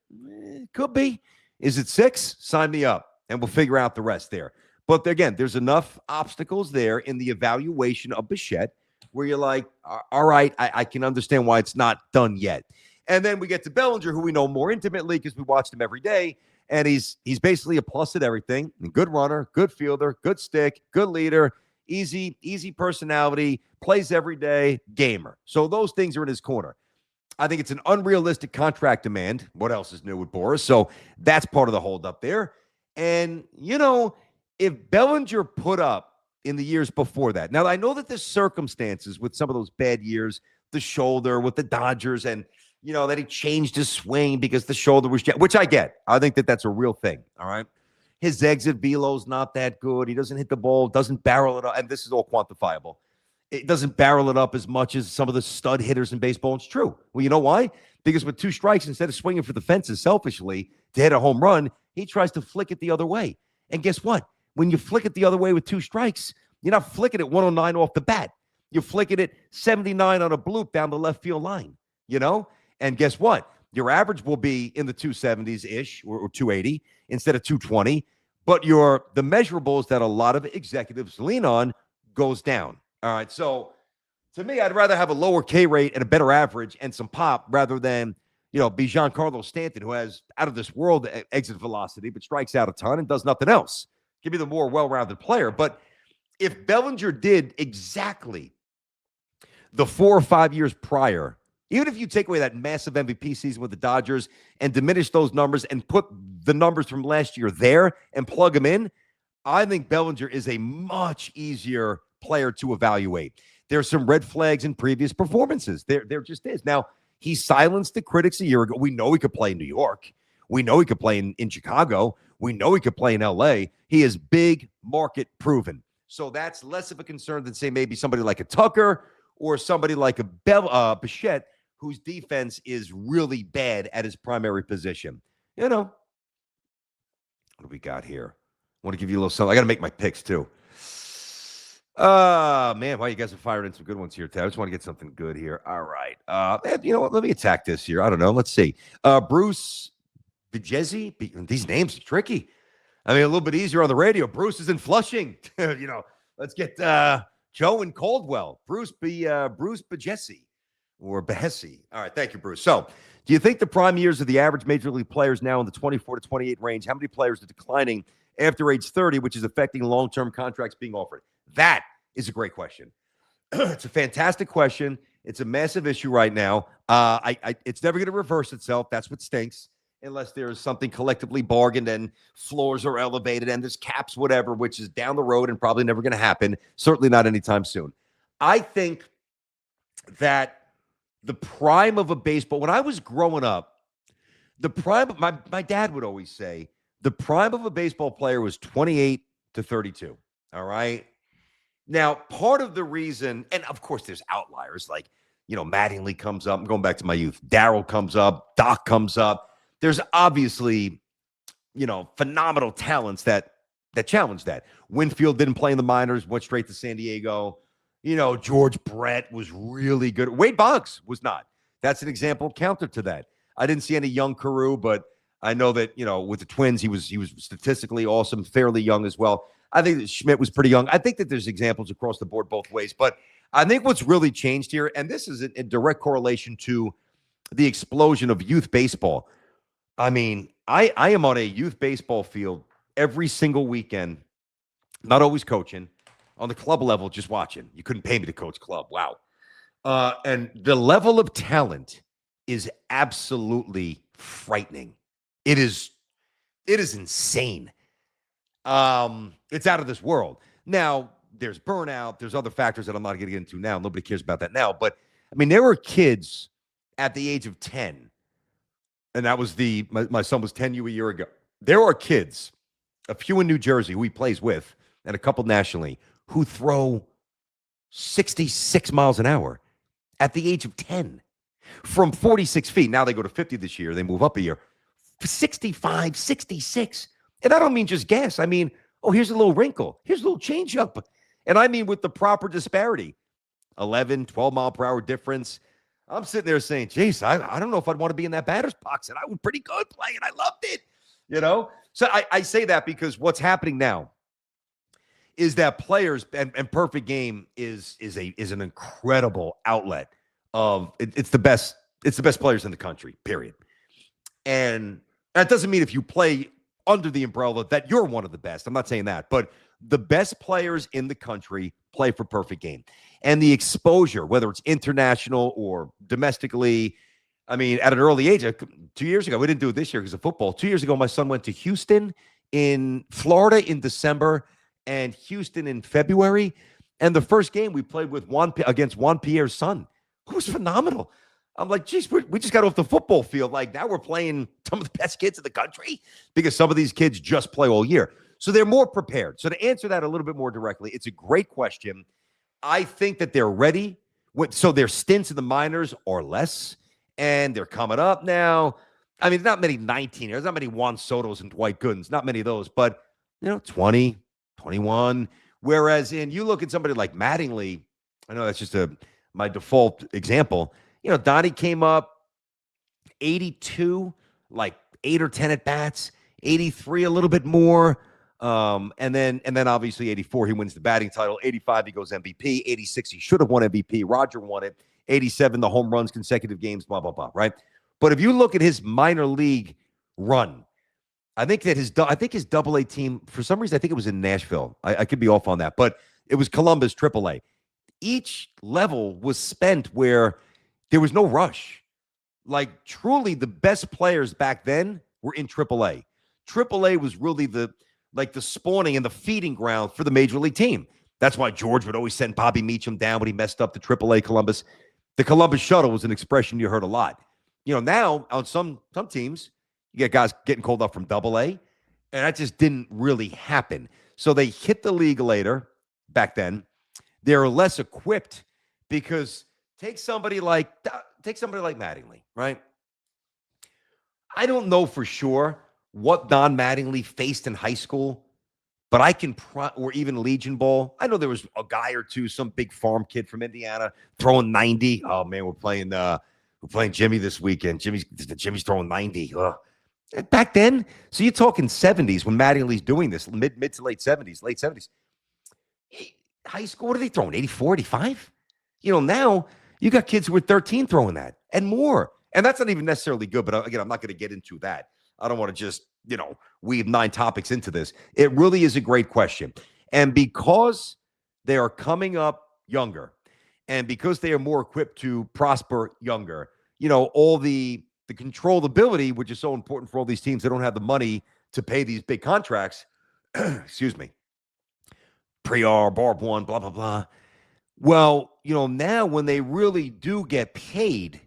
Could be. Is it 6? Sign me up, and we'll figure out the rest there. But again, there's enough obstacles there in the evaluation of Bichette where you're like, all right, I can understand why it's not done yet. And then we get to Bellinger, who we know more intimately because we watched him every day. And he's basically a plus at everything. Good runner, good fielder, good stick, good leader, easy personality, plays every day, gamer. So those things are in his corner. I think it's an unrealistic contract demand. What else is new with Boris? So that's part of the holdup there. And, if Bellinger put up in the years before that, now I know that there's circumstances with some of those bad years, the shoulder with the Dodgers, and, that he changed his swing because the shoulder was, which I get. I think that that's a real thing. All right. His exit velo's not that good. He doesn't hit the ball, doesn't barrel it up. And this is all quantifiable. It doesn't barrel it up as much as some of the stud hitters in baseball. It's true. Well, you know why? Because with 2 strikes, instead of swinging for the fences selfishly to hit a home run, he tries to flick it the other way. And guess what? When you flick it the other way with 2 strikes, you're not flicking it 109 off the bat. You're flicking it 79 on a bloop down the left field line, And guess what? Your average will be in the 270s-ish or 280 instead of 220. But the measurables that a lot of executives lean on goes down. All right. So to me, I'd rather have a lower K rate and a better average and some pop rather than, be Giancarlo Stanton, who has out of this world exit velocity, but strikes out a ton and does nothing else. Give me the more well-rounded player. But if Bellinger did exactly the 4 or 5 years prior, even if you take away that massive MVP season with the Dodgers and diminish those numbers and put the numbers from last year there and plug them in, I think Bellinger is a much easier player to evaluate. There's some red flags in previous performances. There just is. Now, he silenced the critics a year ago. We know he could play in New York. We know he could play in Chicago. We know he could play in L.A. He is big market proven. So that's less of a concern than, say, maybe somebody like a Tucker or somebody like a Bichette, whose defense is really bad at his primary position. What do we got here? I want to give you a little something. I got to make my picks, too. Man, wow, you guys have fired in some good ones here, Ted. I just want to get something good here. All right. You know what? Let me attack this here. I don't know. Let's see. Bruce Bajesi. These names are tricky. I mean, a little bit easier on the radio. Bruce is in Flushing. Let's get Joe in Caldwell. Bruce Bajesi or Bahesi. All right. Thank you, Bruce. So, do you think the prime years of the average major league players now in the 24 to 28 range, how many players are declining after age 30, which is affecting long-term contracts being offered? That is a great question. It's a fantastic question. It's a massive issue right now. It's never going to reverse itself. That's what stinks, unless there's something collectively bargained and floors are elevated and there's caps, whatever, which is down the road and probably never going to happen. Certainly not anytime soon. I think that the prime of a baseball, when I was growing up, the prime, my dad would always say, the prime of a baseball player was 28 to 32. All right. Now, part of the reason, and of course there's outliers like, Mattingly comes up. I'm going back to my youth. Darryl comes up. Doc comes up. There's obviously, phenomenal talents that challenge that. Winfield didn't play in the minors, went straight to San Diego. George Brett was really good. Wade Boggs was not. That's an example counter to that. I didn't see any young Carew, but I know that, with the Twins, he was statistically awesome, fairly young as well. I think that Schmidt was pretty young. I think that there's examples across the board both ways. But I think what's really changed here, and this is in direct correlation to the explosion of youth baseball. I mean, I am on a youth baseball field every single weekend, not always coaching, on the club level, just watching. You couldn't pay me to coach club. Wow. And the level of talent is absolutely frightening. It is insane. It's out of this world. Now, there's burnout. There's other factors that I'm not going to get into now. Nobody cares about that now. But, I mean, there were kids at the age of 10, and that was my son was 10 a year ago. There are kids, a few in New Jersey who he plays with, and a couple nationally, who throw 66 miles an hour at the age of 10 from 46 feet. Now they go to 50 this year. They move up a year. 65, 66. And I don't mean just gas. I mean, here's a little wrinkle. Here's a little change up. And I mean with the proper disparity. 11, 12 mile per hour difference. I'm sitting there saying, geez, I don't know if I'd want to be in that batter's box. And I was pretty good playing. I loved it. So I say that because what's happening now is that players and Perfect Game is an incredible outlet of it's the best players in the country, period. And that doesn't mean if you play under the umbrella that you're one of the best. I'm not saying that, but the best players in the country play for Perfect Game. And the exposure, whether it's international or domestically, I mean, at an early age, 2 years ago, we didn't do it this year because of football. 2 years ago, my son went to Houston in Florida in December and Houston in February. And the first game we played with against Juan Pierre's son, who was phenomenal. I'm like, geez, we just got off the football field. Like, now we're playing some of the best kids in the country because some of these kids just play all year. So they're more prepared. So to answer that a little bit more directly, it's a great question. I think that they're ready. So their stints in the minors are less, and they're coming up now. I mean, not many 19-years, not many Juan Sotos and Dwight Goodens, not many of those, but, 20, 21. Whereas you look at somebody like Mattingly, I know that's just my default example. Donnie came up 82, like 8 or 10 at bats, 83 a little bit more. And then obviously 84, he wins the batting title. 85, he goes MVP. 86, he should have won MVP. Roger won it. 87, the home runs, consecutive games, blah, blah, blah, right? But if you look at his minor league run, I think his AA team, for some reason, I think it was in Nashville. I could be off on that, but it was Columbus AAA. Each level was spent where there was no rush. Like, truly, the best players back then were in AAA. AAA was really the spawning and the feeding ground for the major league team. That's why George would always send Bobby Meacham down when he messed up the AAA Columbus. The Columbus shuttle was an expression you heard a lot. Now on some teams, you get guys getting called up from AA, and that just didn't really happen. So they hit the league later back then. They're less equipped because take somebody like Mattingly, right? I don't know for sure what Don Mattingly faced in high school, but I can or even Legion Ball. I know there was a guy or two, some big farm kid from Indiana throwing 90. Oh man, we're playing Jimmy this weekend. Jimmy's throwing 90. Ugh. Back then, so you're talking 70s when Mattingly's doing this, mid to late 70s. High school, what are they throwing? 84, 85? Now you got kids who are 13 throwing that and more. And that's not even necessarily good, but again, I'm not going to get into that. I don't want to just, weave 9 topics into this. It really is a great question. And because they are coming up younger and because they are more equipped to prosper younger, all the controllability, which is so important for all these teams that don't have the money to pay these big contracts, excuse me, Prior, Barb One, blah, blah, blah. Well, now when they really do get paid,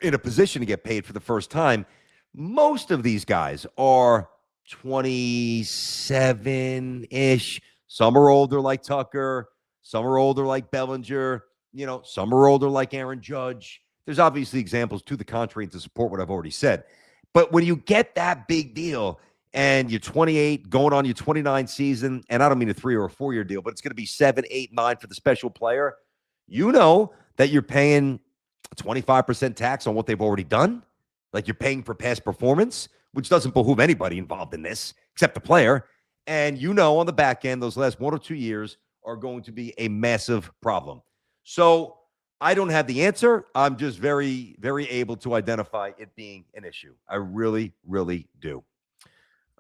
in a position to get paid for the first time, most of these guys are 27-ish. Some are older like Tucker. Some are older like Bellinger. Some are older like Aaron Judge. There's obviously examples to the contrary to support what I've already said. But when you get that big deal and you're 28 going on your 29th season, and I don't mean a 3 or a 4 year deal, but it's going to be 7, 8, 9 for the special player, that you're paying 25% tax on what they've already done. Like, you're paying for past performance, which doesn't behoove anybody involved in this except the player. And on the back end, those last 1 or 2 years are going to be a massive problem. So I don't have the answer. I'm just very, very able to identify it being an issue. I really, really do.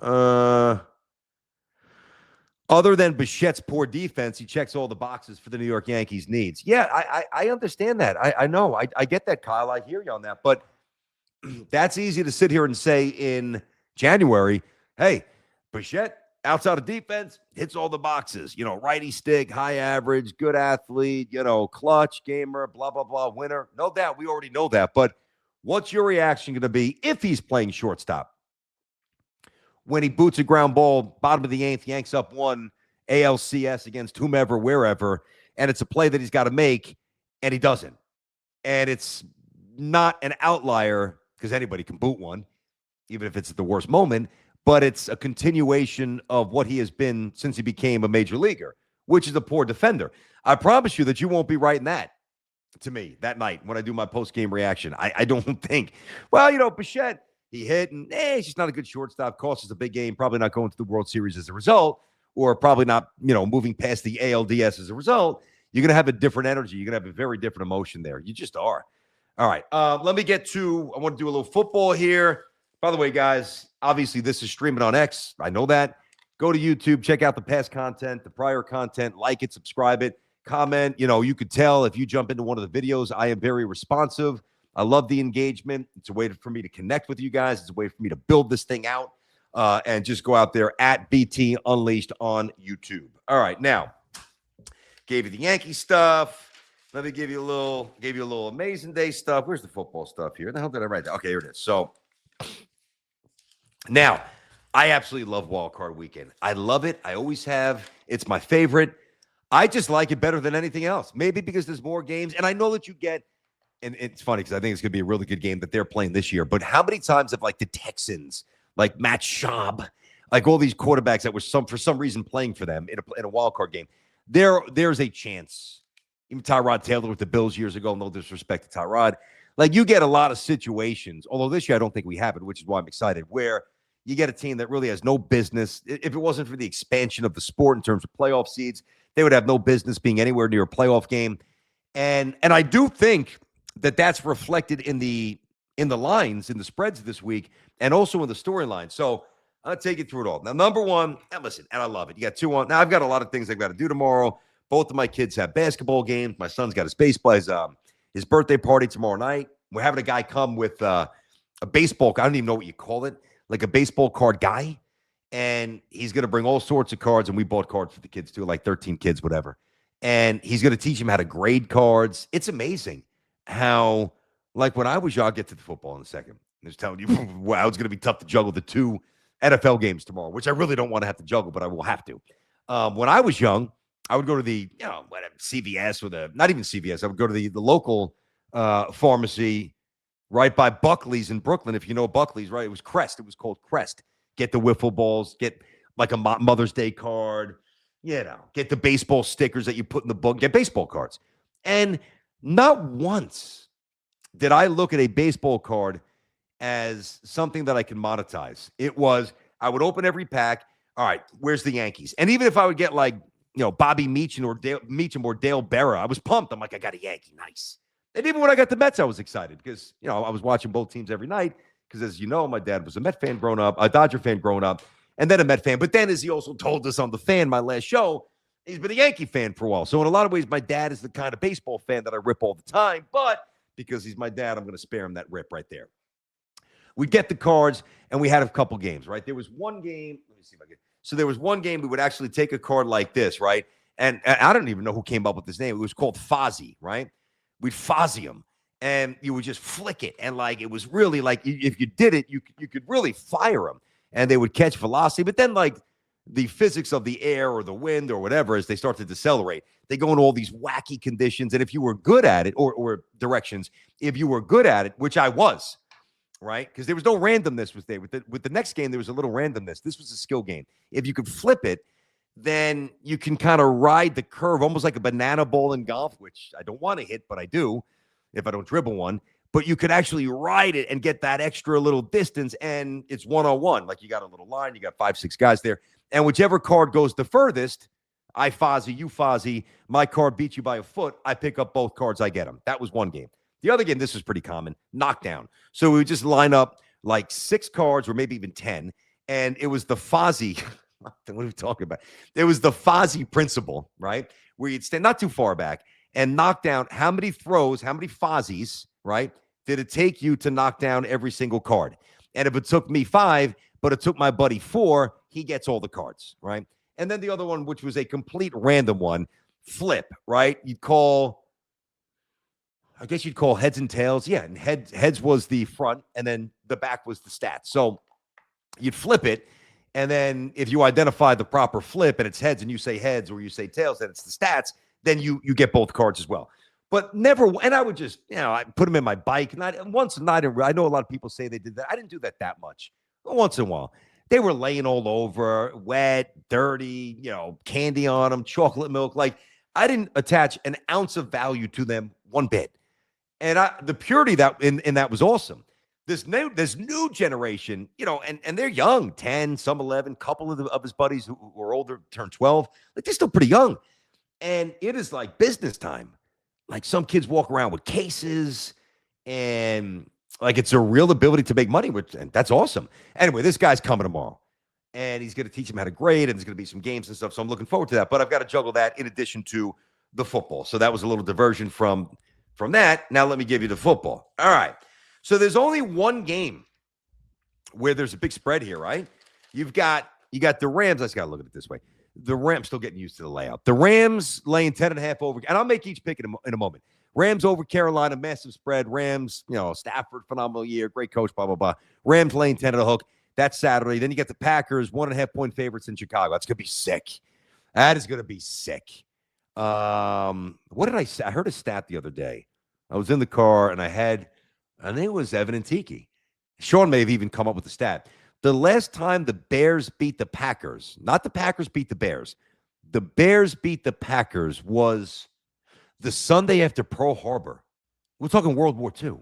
Other than Bichette's poor defense, he checks all the boxes for the New York Yankees' needs. Yeah, I understand that. I know. I get that, Kyle. I hear you on that. But that's easy to sit here and say in January, hey, Bichette, outside of defense, hits all the boxes. Righty stick, high average, good athlete, clutch, gamer, blah, blah, blah, winner. No doubt. We already know that. But what's your reaction going to be if he's playing shortstop? When he boots a ground ball, bottom of the 8th, Yanks up 1, ALCS against whomever, wherever, and it's a play that he's got to make, and he doesn't. And it's not an outlier because anybody can boot one, even if it's at the worst moment, but it's a continuation of what he has been since he became a major leaguer, which is a poor defender. I promise you that you won't be writing that to me that night when I do my post-game reaction. I don't think, Bichette, he hit, and he's just not a good shortstop. Cost us a big game. Probably not going to the World Series as a result, or probably not, moving past the ALDS as a result. You're going to have a different energy. You're going to have a very different emotion there. You just are. All right. Let me get to, I want to do a little football here. By the way, guys, obviously this is streaming on X. I know that. Go to YouTube, check out the past content, the prior content, like it, subscribe it, comment. You could tell if you jump into one of the videos, I am very responsive. I love the engagement. It's a way for me to connect with you guys. It's a way for me to build this thing out. and just go out there at BT Unleashed on YouTube. All right, now gave you the Yankee stuff. Let me give you a little Amazing Day stuff. Where's the football stuff here? The hell did I write that? Okay, here it is. So now I absolutely love Wildcard Weekend. I love it. I always have. It's my favorite. I just like it better than anything else. Maybe because there's more games, and I know that you get. And it's funny because I think it's going to be a really good game that they're playing this year. But how many times have like the Texans, like Matt Schaub, like all these quarterbacks that were for some reason playing for them in a wild card game, there's a chance. Even Tyrod Taylor with the Bills years ago, no disrespect to Tyrod. Like you get a lot of situations, although this year I don't think we have it, which is why I'm excited, where you get a team that really has no business. If it wasn't for the expansion of the sport in terms of playoff seeds, they would have no business being anywhere near a playoff game. And I do think that's reflected in the lines, in the spreads this week, and also in the storyline. So I'll take you through it all. Now, number one, and listen, and I love it. You got 2-1. Now, I've got a lot of things I've got to do tomorrow. Both of my kids have basketball games. My son's got his birthday party tomorrow night. We're having a guy come with a baseball. I don't even know what you call it, like a baseball card guy. And he's going to bring all sorts of cards, and we bought cards for the kids too, like 13 kids, whatever. And he's going to teach them how to grade cards. It's amazing how, like when I was young, I'll get to the football in a second. I was telling you, wow, it's going to be tough to juggle the 2 NFL games tomorrow, which I really don't want to have to juggle, but I will have to. When I was young, I would go to the, whatever, CVS or not even CVS. I would go to the local pharmacy right by Buckley's in Brooklyn. If you know Buckley's, right? It was Crest. It was called Crest. Get the wiffle balls, get like a Mother's Day card, get the baseball stickers that you put in the book, get baseball cards. And not once did I look at a baseball card as something that I can monetize. It was, I would open every pack. All right, where's the Yankees? And even if I would get like, Bobby Meacham or Dale Berra, I was pumped. I'm like, I got a Yankee. Nice. And even when I got the Mets, I was excited because, I was watching both teams every night because, as you know, my dad was a Met fan growing up, a Dodger fan growing up, and then a Met fan. But then, as he also told us on The Fan, my last show, he's been a Yankee fan for a while. So in a lot of ways, my dad is the kind of baseball fan that I rip all the time. But because he's my dad, I'm going to spare him that rip right there. We get the cards, and we had a couple games, right? There was one game. Let me see if I can. So there was one game we would actually take a card like this, right? And I don't even know who came up with this name. It was called Fozzie, right? We'd Fozzie them, and you would just flick it. And, like, it was really like if you did it, you could really fire them, and they would catch velocity. But then, like, the physics of the air or the wind or whatever, as they start to decelerate, they go into all these wacky conditions. And if you were good at it, or directions, if you were good at it, which I was, right? Because there was no randomness was there. With the next game, there was a little randomness. This was a skill game. If you could flip it, then you can kind of ride the curve, almost like a banana ball in golf, which I don't want to hit, but I do if I don't dribble one. But you could actually ride it and get that extra little distance, and it's one-on-one. Like, you got a little line, you got 5-6 guys there, and whichever card goes the furthest, I Fozzie, you Fozzie, my card beats you by a foot, I pick up both cards, I get them. That was one game. The other game, this was pretty common, knockdown. So we would just line up like 6 cards or maybe even 10, and it was the Fozzie. What are we talking about? It was the Fozzie principle, right? Where you'd stand not too far back and knock down how many throws, how many Fozzies, right, did it take you to knock down every single card. And if it took me 5, but it took my buddy 4, he gets all the cards, right? And then the other one, which was a complete random one, flip, right? You'd call heads and tails. Yeah, and heads was the front, and then the back was the stats. So you'd flip it, and then if you identify the proper flip and it's heads and you say heads or you say tails, then it's the stats, then you get both cards as well. But never, and I would just, I put them in my bike. Once a night, I know a lot of people say they did that. I didn't do that much. Once in a while. They were laying all over, wet, dirty, candy on them, chocolate milk. Like, I didn't attach an ounce of value to them one bit. And the purity that in that was awesome. This new generation, and they're young, 10, some 11, couple of his buddies who are older turned 12. Like, they're still pretty young. And it is like business time. Like, some kids walk around with cases, and like, it's a real ability to make money, and that's awesome. Anyway, this guy's coming tomorrow, and he's going to teach him how to grade, and there's going to be some games and stuff. So I'm looking forward to that. But I've got to juggle that in addition to the football. So that was a little diversion from that. Now let me give you the football. All right. So there's only one game where there's a big spread here, right? you got the Rams. I just got to look at it this way. The Rams still getting used to the layout. The Rams laying 10.5 over, and I'll make each pick in a moment. Rams over Carolina, massive spread. Rams, Stafford, phenomenal year, great coach, blah, blah, blah. Rams laying 10 at a hook. That's Saturday. Then you get the Packers, 1.5-point favorites in Chicago. That's going to be sick. That is going to be sick. What did I say? I heard a stat the other day. I was in the car, and I think it was Evan and Tiki. Sean may have even come up with the stat. The last time the Bears beat the Packers, not the Packers beat the Bears beat the Packers was the Sunday after Pearl Harbor. We're talking World War II.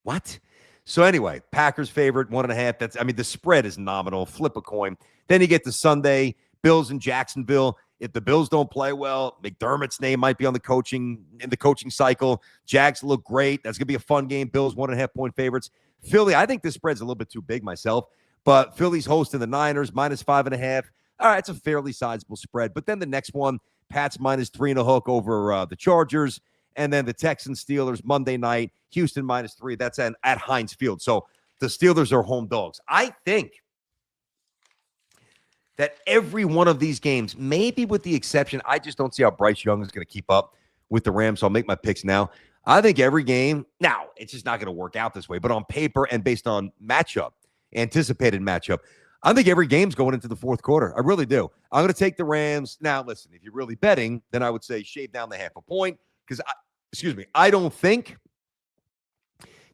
What? So anyway, Packers favorite, 1.5. The spread is nominal. Flip a coin. Then you get the Sunday, Bills in Jacksonville. If the Bills don't play well, McDermott's name might be in the coaching cycle. Jags look great. That's going to be a fun game. Bills, 1.5-point favorites. Philly, I think this spread's a little bit too big myself, but Philly's hosting the Niners, -5.5. All right, it's a fairly sizable spread. But then the next one, Pats -3 and a hook over the Chargers. And then the Texans, Steelers, Monday night, Houston -3. That's at Heinz Field. So the Steelers are home dogs. I think that every one of these games, maybe with the exception, I just don't see how Bryce Young is going to keep up with the Rams. So I'll make my picks now. I think every game, now it's just not going to work out this way, but on paper and based on anticipated matchup, I think every game's going into the fourth quarter. I really do. I'm going to take the Rams. Now, listen, if you're really betting, then I would say shave down the 0.5 point because, I don't think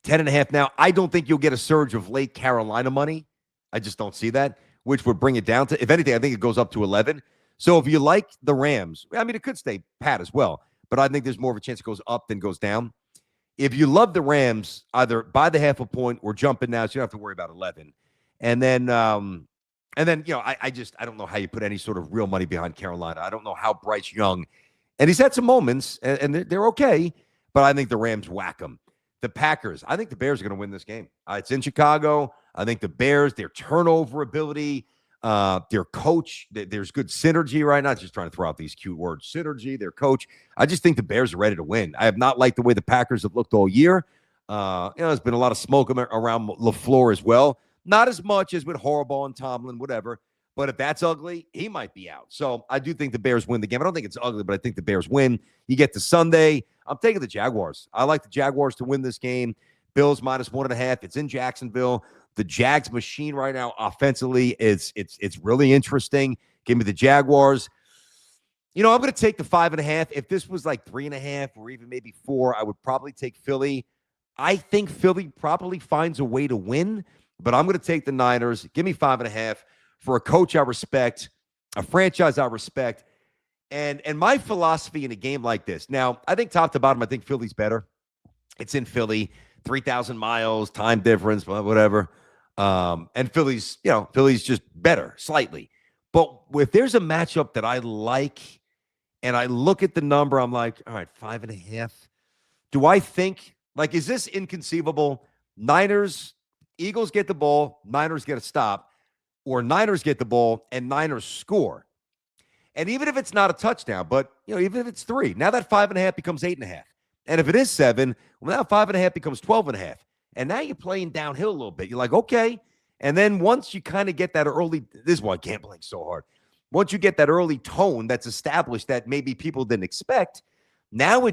10.5 now. I don't think you'll get a surge of late Carolina money. I just don't see that, which would bring it down to, if anything, I think it goes up to 11. So if you like the Rams, it could stay pat as well, but I think there's more of a chance it goes up than goes down. If you love the Rams, either buy the 0.5 point or jump in now, so you don't have to worry about 11. And then, I don't know how you put any sort of real money behind Carolina. I don't know how Bryce Young, and he's had some moments, and they're okay, but I think the Rams whack them. The Packers, I think the Bears are going to win this game. It's in Chicago. I think the Bears, their turnover ability, their coach, there's good synergy right now. Just trying to throw out these cute words, synergy, their coach. I just think the Bears are ready to win. I have not liked the way the Packers have looked all year. There's been a lot of smoke around LaFleur as well. Not as much as with Harbaugh and Tomlin, whatever. But if that's ugly, he might be out. So I do think the Bears win the game. I don't think it's ugly, but I think the Bears win. You get to Sunday. I'm taking the Jaguars. I like the Jaguars to win this game. Bills -1.5. It's in Jacksonville. The Jags machine right now offensively it's really interesting. Give me the Jaguars. I'm going to take the 5.5. If this was like 3.5 or even maybe 4, I would probably take Philly. I think Philly probably finds a way to win, but I'm going to take the Niners. Give me 5.5 for a coach I respect, a franchise I respect, and my philosophy in a game like this. Now, I think top to bottom, I think Philly's better. It's in Philly, 3,000 miles, time difference, whatever. And Philly's just better slightly. But if there's a matchup that I like and I look at the number, I'm like, all right, 5.5. Do I think, is this inconceivable? Eagles get the ball, Niners get a stop, or Niners get the ball and Niners score. And even if it's not a touchdown, but even if it's 3, now that 5.5 becomes 8.5. And if it is 7, well, now 5.5 becomes 12.5. And now you're playing downhill a little bit. You're like, okay. And then once you kind of get that early, this is why gambling so hard. Once you get that early tone that's established that maybe people didn't expect, now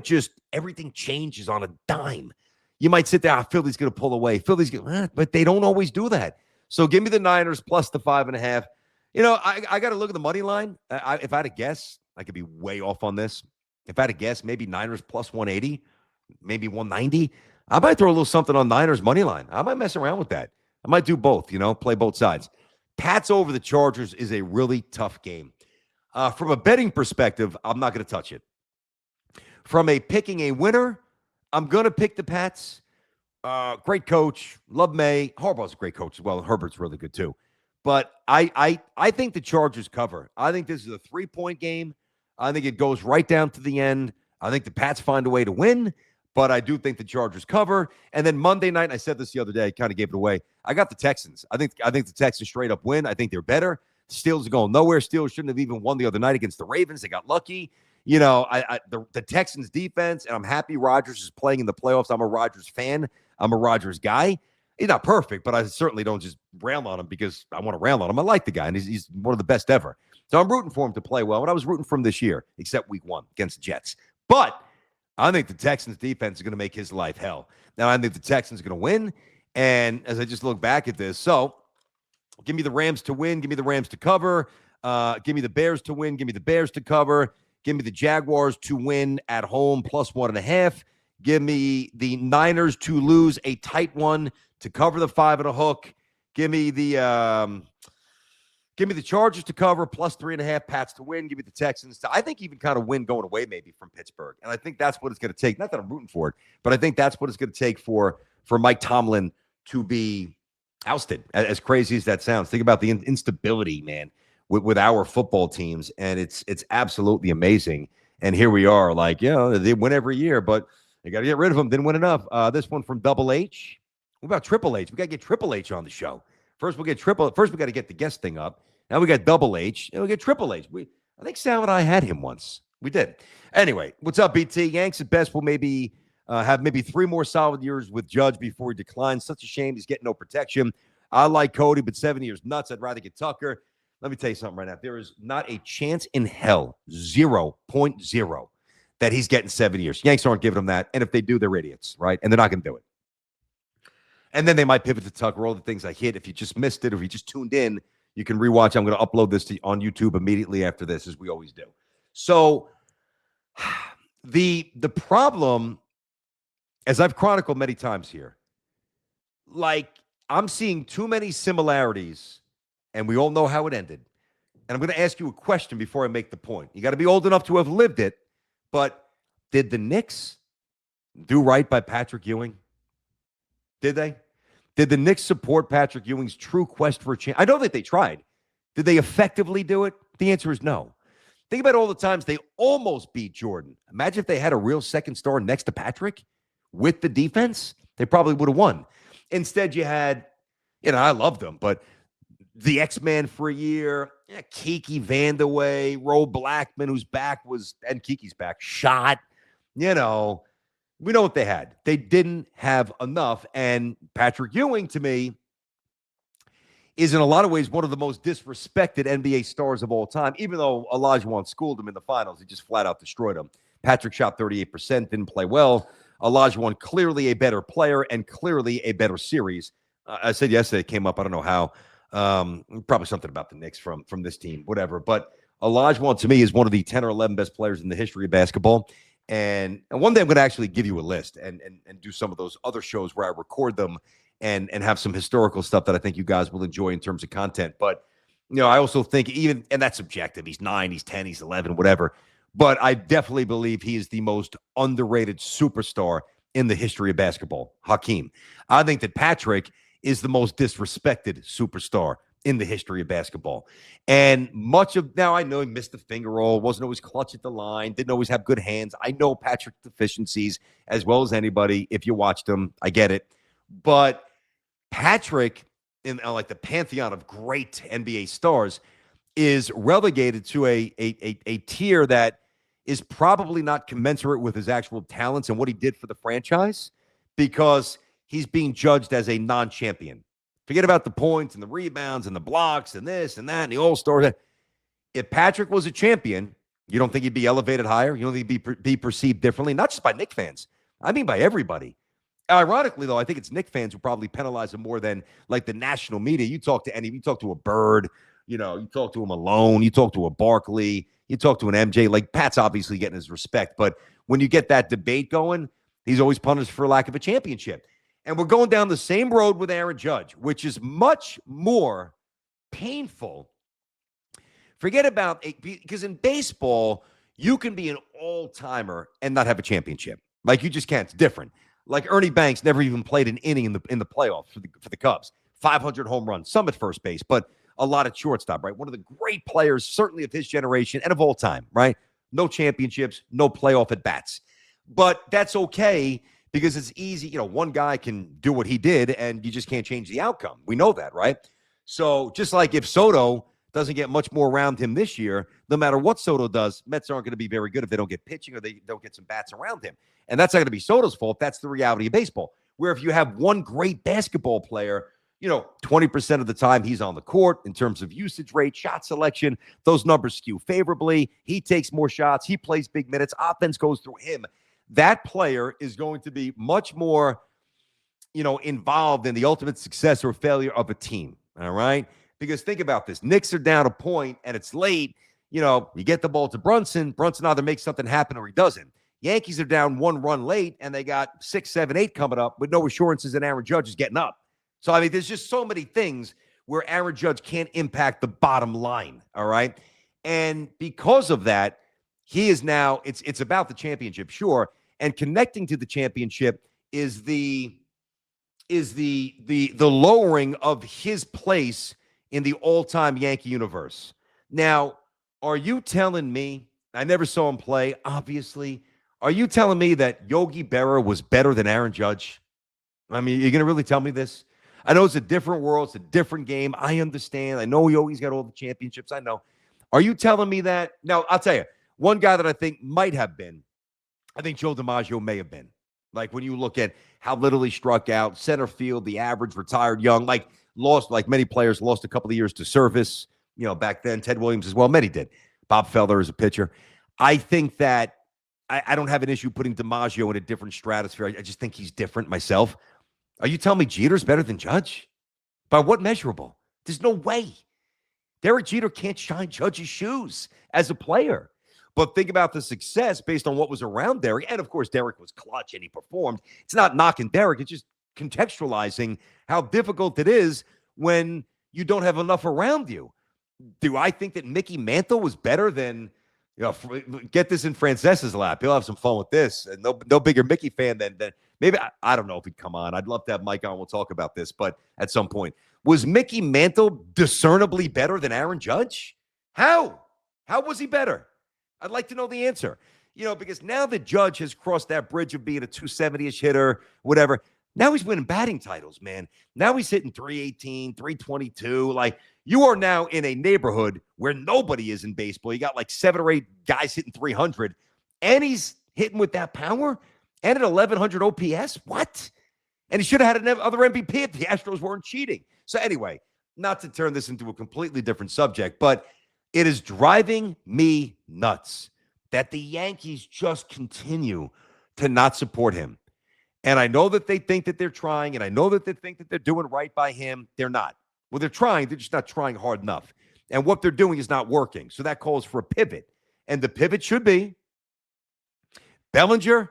everything changes on a dime. You might sit there, Philly's going to pull away. But they don't always do that. So give me the Niners plus the 5.5. I got to look at the money line. If I had to guess, I could be way off on this. If I had to guess, maybe Niners plus 180, maybe 190. I might throw a little something on Niners money line. I might mess around with that. I might do both, play both sides. Pats over the Chargers is a really tough game. From a betting perspective, I'm not going to touch it. From a picking a winner, I'm going to pick the Pats. Great coach. Love May. Harbaugh's a great coach as well. Herbert's really good too. But I think the Chargers cover. I think this is a 3-point game. I think it goes right down to the end. I think the Pats find a way to win, but I do think the Chargers cover. And then Monday night, I said this the other day, I kind of gave it away. I got the Texans. I think the Texans straight up win. I think they're better. Steelers are going nowhere. Steelers shouldn't have even won the other night against the Ravens. They got lucky. The Texans defense, and I'm happy Rodgers is playing in the playoffs. I'm a Rodgers fan. I'm a Rodgers guy. He's not perfect, but I certainly don't just rail on him because I want to rail on him. I like the guy, and he's one of the best ever. So I'm rooting for him to play well, and I was rooting for him this year, except week 1 against the Jets. But I think the Texans' defense is going to make his life hell. Now, I think the Texans are going to win, and as I just look back at this, so give me the Rams to win, give me the Rams to cover, give me the Bears to win, give me the Bears to cover, give me the Jaguars to win at home plus 1.5, give me the Niners to lose a tight one to cover the 5 and a hook. Give me the Chargers to cover plus 3.5, Pats to win. Give me the Texans to, I think, even kind of win going away maybe from Pittsburgh. And I think that's what it's going to take. Not that I'm rooting for it, but I think that's what it's going to take for Mike Tomlin to be ousted. As crazy as that sounds, think about the instability, man, with our football teams, and it's absolutely amazing. And here we are, like, they win every year, but they got to get rid of them. Didn't win enough. This one from Double H. What about Triple H? We got to get Triple H on the show. First, we got to get the guest thing up. Now we got Double H, and we get Triple H. I think Sal and I had him once. We did. Anyway, what's up, BT? Yanks at best will maybe have maybe 3 more solid years with Judge before he declines. Such a shame he's getting no protection. I like Cody, but 7 years nuts. I'd rather get Tucker. Let me tell you something right now. There is not a chance in hell, 0.0, that he's getting 7 years. Yanks aren't giving him that. And if they do, they're idiots, right? And they're not going to do it. And then they might pivot to Tucker, all the things I hit. If you just missed it, or if you just tuned in, you can rewatch. I'm going to upload this on YouTube immediately after this, as we always do. So the problem, as I've chronicled many times here, like, I'm seeing too many similarities, and we all know how it ended. And I'm going to ask you a question before I make the point. You got to be old enough to have lived it, but did the Knicks do right by Patrick Ewing? Did they? Did the Knicks support Patrick Ewing's true quest for a chance? I know that they tried. Did they effectively do it? The answer is no. Think about all the times they almost beat Jordan. Imagine if they had a real second star next to Patrick with the defense. They probably would have won. Instead, you had, I loved them, but the X-Man for a year, Kiki Vandeweghe, Ro Blackman, who's back and Kiki's back, shot, we know what they had. They didn't have enough. And Patrick Ewing, to me, is in a lot of ways one of the most disrespected NBA stars of all time. Even though Olajuwon schooled him in the finals, he just flat out destroyed him. Patrick shot 38%, didn't play well. Olajuwon, clearly a better player and clearly a better series. I said yesterday, it came up, I don't know how. Probably something about the Knicks from this team, whatever. But Olajuwon, to me, is one of the 10 or 11 best players in the history of basketball. And one day I'm going to actually give you a list and do some of those other shows where I record them and have some historical stuff that I think you guys will enjoy in terms of content. But, I also think and that's subjective. He's 9, he's 10, he's 11, whatever. But I definitely believe he is the most underrated superstar in the history of basketball, Hakeem. I think that Patrick is the most disrespected superstar in the history of basketball. And now I know he missed the finger roll, wasn't always clutch at the line, didn't always have good hands. I know Patrick's deficiencies as well as anybody. If you watched him, I get it. But Patrick, in like the pantheon of great NBA stars, is relegated to a tier that is probably not commensurate with his actual talents and what he did for the franchise, because he's being judged as a non-champion. Forget about the points and the rebounds and the blocks and this and that and the all-star. If Patrick was a champion, you don't think he'd be elevated higher? You don't think he'd be perceived differently? Not just by Knicks fans. I mean by everybody. Ironically, though, I think it's Knicks fans who probably penalize him more than like the national media. You talk to a Bird, you talk to him alone, you talk to a Barkley, you talk to an MJ. Like, Pat's obviously getting his respect, but when you get that debate going, he's always punished for lack of a championship. And we're going down the same road with Aaron Judge, which is much more painful. Forget about it, because in baseball, you can be an all-timer and not have a championship. Like, you just can't. It's different. Like, Ernie Banks never even played an inning in the playoffs for the Cubs. 500 home runs, some at first base, but a lot at shortstop, right? One of the great players, certainly of his generation and of all time, right? No championships, no playoff at-bats. But that's okay, because it's easy. One guy can do what he did, and you just can't change the outcome. We know that, right? So just like if Soto doesn't get much more around him this year, no matter what Soto does, Mets aren't going to be very good if they don't get pitching or they don't get some bats around him. And that's not going to be Soto's fault. That's the reality of baseball. where if you have one great basketball player, 20% of the time he's on the court in terms of usage rate, shot selection, those numbers skew favorably. He takes more shots. He plays big minutes. Offense goes through him. That player is going to be much more, involved in the ultimate success or failure of a team. All right. Because think about this. Knicks are down a point and it's late. You get the ball to Brunson. Brunson either makes something happen or he doesn't. Yankees are down one run late and they got 6, 7, 8 coming up with no assurances that Aaron Judge is getting up. So, there's just so many things where Aaron Judge can't impact the bottom line. All right. And because of that, he is now, it's about the championship, sure. And connecting to the championship is the lowering of his place in the all-time Yankee universe. Now, are you telling me, I never saw him play, obviously, are you telling me that Yogi Berra was better than Aaron Judge? You're going to really tell me this? I know it's a different world. It's a different game. I understand. I know Yogi's got all the championships. I know. Are you telling me that? Now, I'll tell you, one guy that I think might have been, I think Joe DiMaggio may have been. Like when you look at how little he struck out, center field, the average, retired young, lost, like many players, lost a couple of years to service, back then. Ted Williams as well. Many did. Bob Feller is a pitcher. I think that I don't have an issue putting DiMaggio in a different stratosphere. I just think he's different myself. Are you telling me Jeter's better than Judge? By what measurable? There's no way. Derek Jeter can't shine Judge's shoes as a player. But think about the success based on what was around Derek. And, of course, Derek was clutch and he performed. It's not knocking Derek. It's just contextualizing how difficult it is when you don't have enough around you. Do I think that Mickey Mantle was better than, get this in Francesa's lap. He'll have some fun with this. And no bigger Mickey fan than maybe, I don't know if he'd come on. I'd love to have Mike on. We'll talk about this. But at some point, was Mickey Mantle discernibly better than Aaron Judge? How? How was he better? I'd like to know the answer. Because now that Judge has crossed that bridge of being a 270-ish hitter, whatever, now he's winning batting titles, man. Now he's hitting 318, 322. You are now in a neighborhood where nobody is in baseball. You got 7 or 8 guys hitting 300, and he's hitting with that power and at 1,100 OPS. What? And he should have had another MVP if the Astros weren't cheating. So anyway, not to turn this into a completely different subject, but it is driving me nuts that the Yankees just continue to not support him. And I know that they think that they're trying, and I know that they think that they're doing right by him. They're not. Well, they're trying. They're just not trying hard enough. And what they're doing is not working. So that calls for a pivot. And the pivot should be Bellinger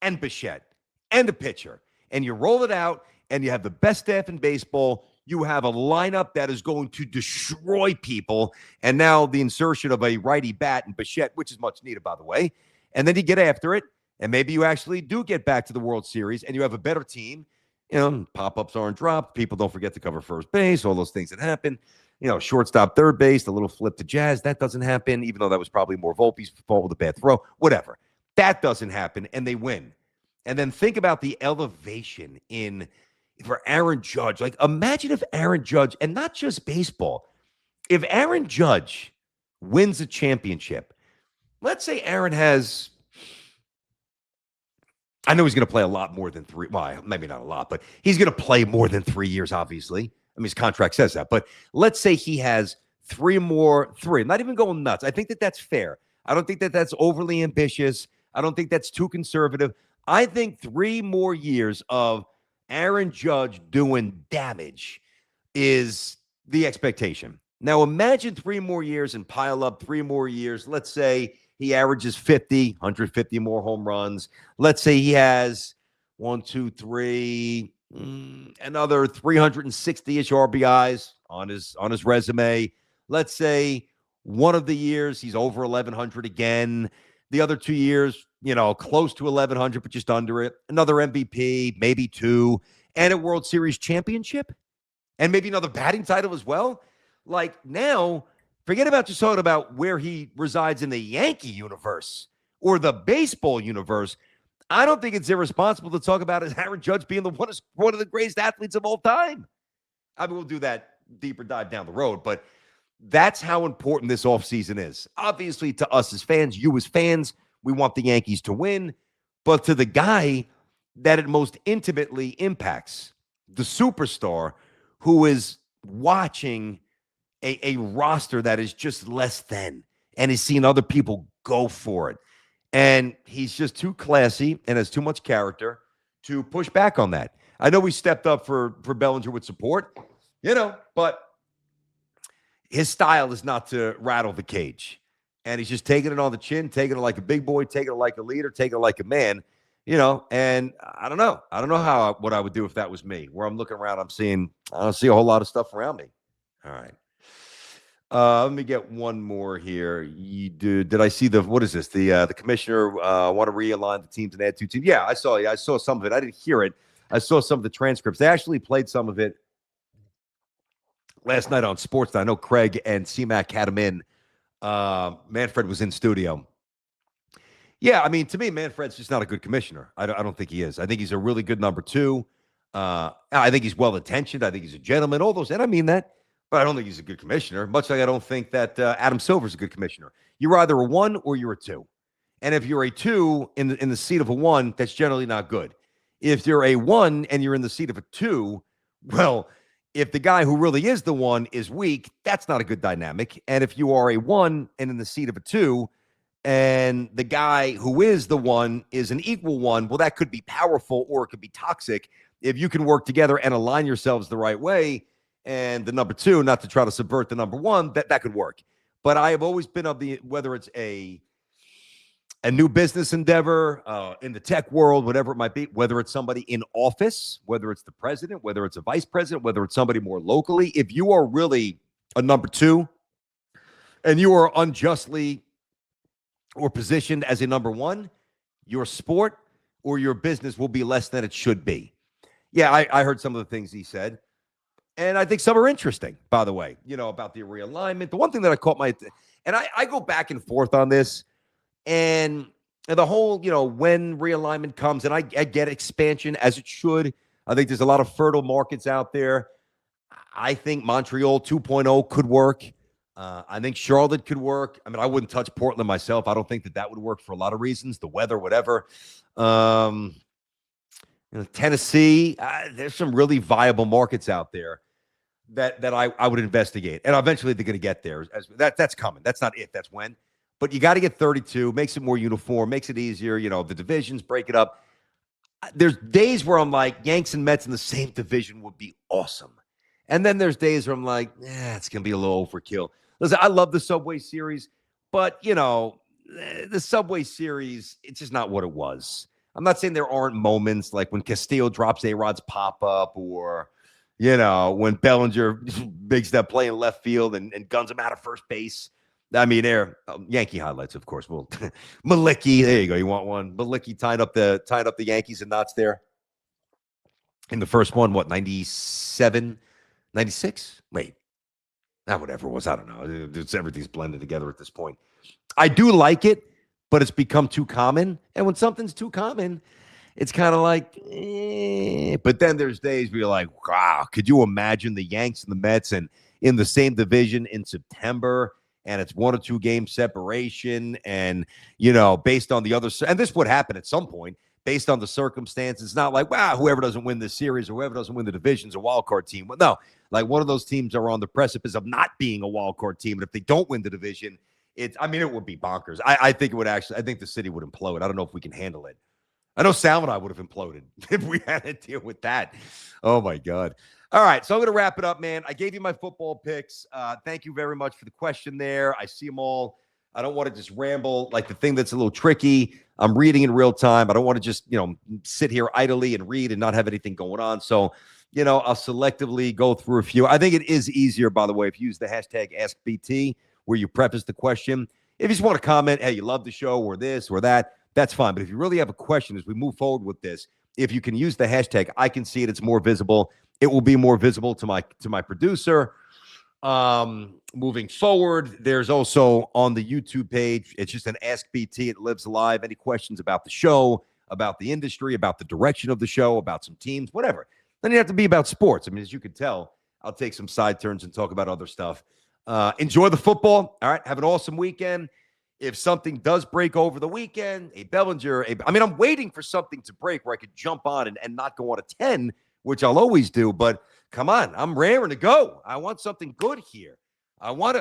and Bichette and the pitcher. And you roll it out, and you have the best staff in baseball. You have a lineup that is going to destroy people. And now the insertion of a righty bat and Bichette, which is much needed, by the way. And then you get after it. And maybe you actually do get back to the World Series and you have a better team. Pop-ups aren't dropped. People don't forget to cover first base, all those things that happen. Shortstop, third base, the little flip to Jazz, that doesn't happen, even though that was probably more Volpe's fault with a bad throw. Whatever. That doesn't happen, and they win. And then think about the elevation for Aaron Judge. Imagine if Aaron Judge, and not just baseball, if Aaron Judge wins a championship, let's say Aaron has, I know he's going to play a lot more than 3. Well, maybe not a lot, but he's going to play more than 3 years, obviously. His contract says that. But let's say he has 3 more. Not even going nuts. I think that that's fair. I don't think that that's overly ambitious. I don't think that's too conservative. I think 3 more years of Aaron Judge doing damage is the expectation. Now, imagine 3 more years and pile up 3 more years. Let's say he averages 150 more home runs. Let's say he has 1, 2, 3, another 360-ish RBIs on his resume. Let's say one of the years he's over 1,100 again. The other 2 years, close to 1,100, but just under it. Another MVP, maybe 2, and a World Series championship, and maybe another batting title as well. Now, forget about just talking about where he resides in the Yankee universe or the baseball universe. I don't think it's irresponsible to talk about Aaron Judge being one of the greatest athletes of all time. We'll do that deeper dive down the road, but that's how important this offseason is. Obviously, to us as fans, you as fans, we want the Yankees to win. But to the guy that it most intimately impacts the superstar who is watching a roster that is just less than and is seeing other people go for it. And he's just too classy and has too much character to push back on that. I know we stepped up for Bellinger with support, but his style is not to rattle the cage. And he's just taking it on the chin, taking it like a big boy, taking it like a leader, taking it like a man, and I don't know. I don't know what I would do if that was me, where I'm looking around, I don't see a whole lot of stuff around me. All right. Let me get one more here. Did I see what is this? The commissioner want to realign the teams and add 2 teams. Yeah, I saw some of it. I didn't hear it. I saw some of the transcripts. They actually played some of it last night on Sports. I know Craig and C-Mac had him in. Manfred was in studio. Yeah, I mean, to me, Manfred's just not a good commissioner. I don't think he is. I think he's a really good number 2. I think he's well-intentioned. I think he's a gentleman, all those. And I mean that. But I don't think he's a good commissioner, much like I don't think that Adam Silver's a good commissioner. You're either a 1 or you're a 2. And if you're a 2 in the seat of a 1, that's generally not good. If you're a 1 and you're in the seat of a 2, well, if the guy who really is the 1 is weak, that's not a good dynamic. And if you are a 1 and in the seat of a 2, and the guy who is the 1 is an equal 1, well, that could be powerful or it could be toxic. If you can work together and align yourselves the right way, and the number 2, not to try to subvert the number 1, that could work. But I have always been of whether it's a new business endeavor in the tech world, whatever it might be, whether it's somebody in office, whether it's the president, whether it's a vice president, whether it's somebody more locally, if you are really a number 2 and you are unjustly or positioned as a number 1, your sport or your business will be less than it should be. Yeah, I heard some of the things he said. And I think some are interesting, by the way, about the realignment. The one thing that I caught and I go back and forth on this, and the whole, when realignment comes, and I get expansion as it should. I think there's a lot of fertile markets out there. I think Montreal 2.0 could work. I think Charlotte could work. I mean, I wouldn't touch Portland myself. I don't think that would work for a lot of reasons, the weather, whatever. Tennessee, there's some really viable markets out there that I would investigate. And eventually they're going to get there. That's coming. That's not if, that's when. But you got to get 32, makes it more uniform, makes it easier. The divisions, break it up. There's days where I'm like, Yanks and Mets in the same division would be awesome. And then there's days where I'm like, it's going to be a little overkill. Listen, I love the Subway Series, but, the Subway Series, it's just not what it was. I'm not saying there aren't moments like when Castillo drops A-Rod's pop-up or, when Bellinger makes that play in left field and guns him out of first base. I mean, Yankee highlights, of course. Well, Malicki, there you go. You want one? Malicki tied up the Yankees and knots there in the first one. What, 97, 96? Wait, whatever it was. I don't know. Everything's blended together at this point. I do like it, but it's become too common. And when something's too common, it's kind of like, But then there's days where you're like, wow, could you imagine the Yanks and the Mets and in the same division in September? And it's 1 or 2 game separation. And, based on the other, and this would happen at some point, based on the circumstances. It's not like, wow, whoever doesn't win this series or whoever doesn't win the division is a wild card team. Well, no, like one of those teams are on the precipice of not being a wild card team. And if they don't win the division, it would be bonkers. I think it would I think the city would implode. I don't know if we can handle it. I know Sal and I would have imploded if we had to deal with that. Oh, my God. All right, so I'm going to wrap it up, man. I gave you my football picks. Thank you very much for the question there. I see them all. I don't want to just ramble. Like the thing that's a little tricky, I'm reading in real time. I don't want to just, sit here idly and read and not have anything going on. So, I'll selectively go through a few. I think it is easier, by the way, if you use the hashtag AskBT, where you preface the question. If you just want to comment, hey, you love the show or this or that, that's fine. But if you really have a question as we move forward with this, if you can use the hashtag, I can see it. It's more visible. It will be more visible to my producer. Moving forward, there's also on the YouTube page, it's just an Ask BT. It lives alive. Any questions about the show, about the industry, about the direction of the show, about some teams, whatever. Then you have to be about sports. I mean, as you can tell, I'll take some side turns and talk about other stuff. Enjoy the football. All right. Have an awesome weekend. if something does break over the weekend, a Bellinger, I'm waiting for something to break where I could jump on and not go on a 10, which I'll always do. But come on, I'm raring to go. I want something good here. I want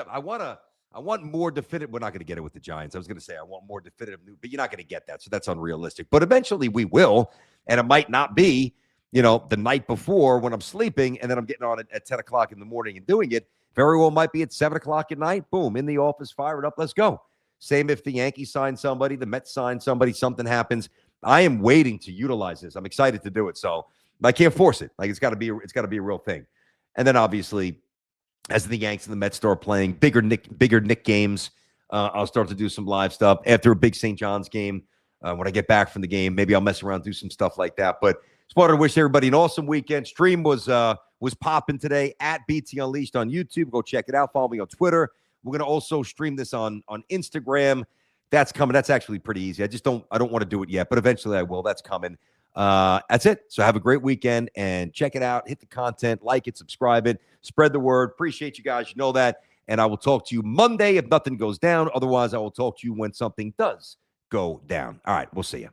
more definitive. We're not going to get it with the Giants. I was going to say I want more definitive, but you're not going to get that. So that's unrealistic. But eventually we will. And it might not be, the night before when I'm sleeping and then I'm getting on it at 10 o'clock in the morning and doing it. Very well might be at 7 o'clock at night. Boom, in the office, fire it up. Let's go. Same if the Yankees sign somebody, the Mets sign somebody, something happens. I am waiting to utilize this. I'm excited to do it. So I can't force it. Like it's got to be a real thing. And then obviously, as the Yanks and the Mets start playing bigger Nick games, I'll start to do some live stuff after a big St. John's game. When I get back from the game, maybe I'll mess around, do some stuff like that. But just wanted to wish everybody an awesome weekend. Stream was popping today at BT Unleashed on YouTube. Go check it out. Follow me on Twitter. We're going to also stream this on Instagram. That's coming. That's actually pretty easy. I don't want to do it yet, but eventually I will. That's coming. That's it. So have a great weekend and check it out. Hit the content, like it, subscribe it, spread the word. Appreciate you guys. You know that. And I will talk to you Monday if nothing goes down. Otherwise, I will talk to you when something does go down. All right. We'll see you.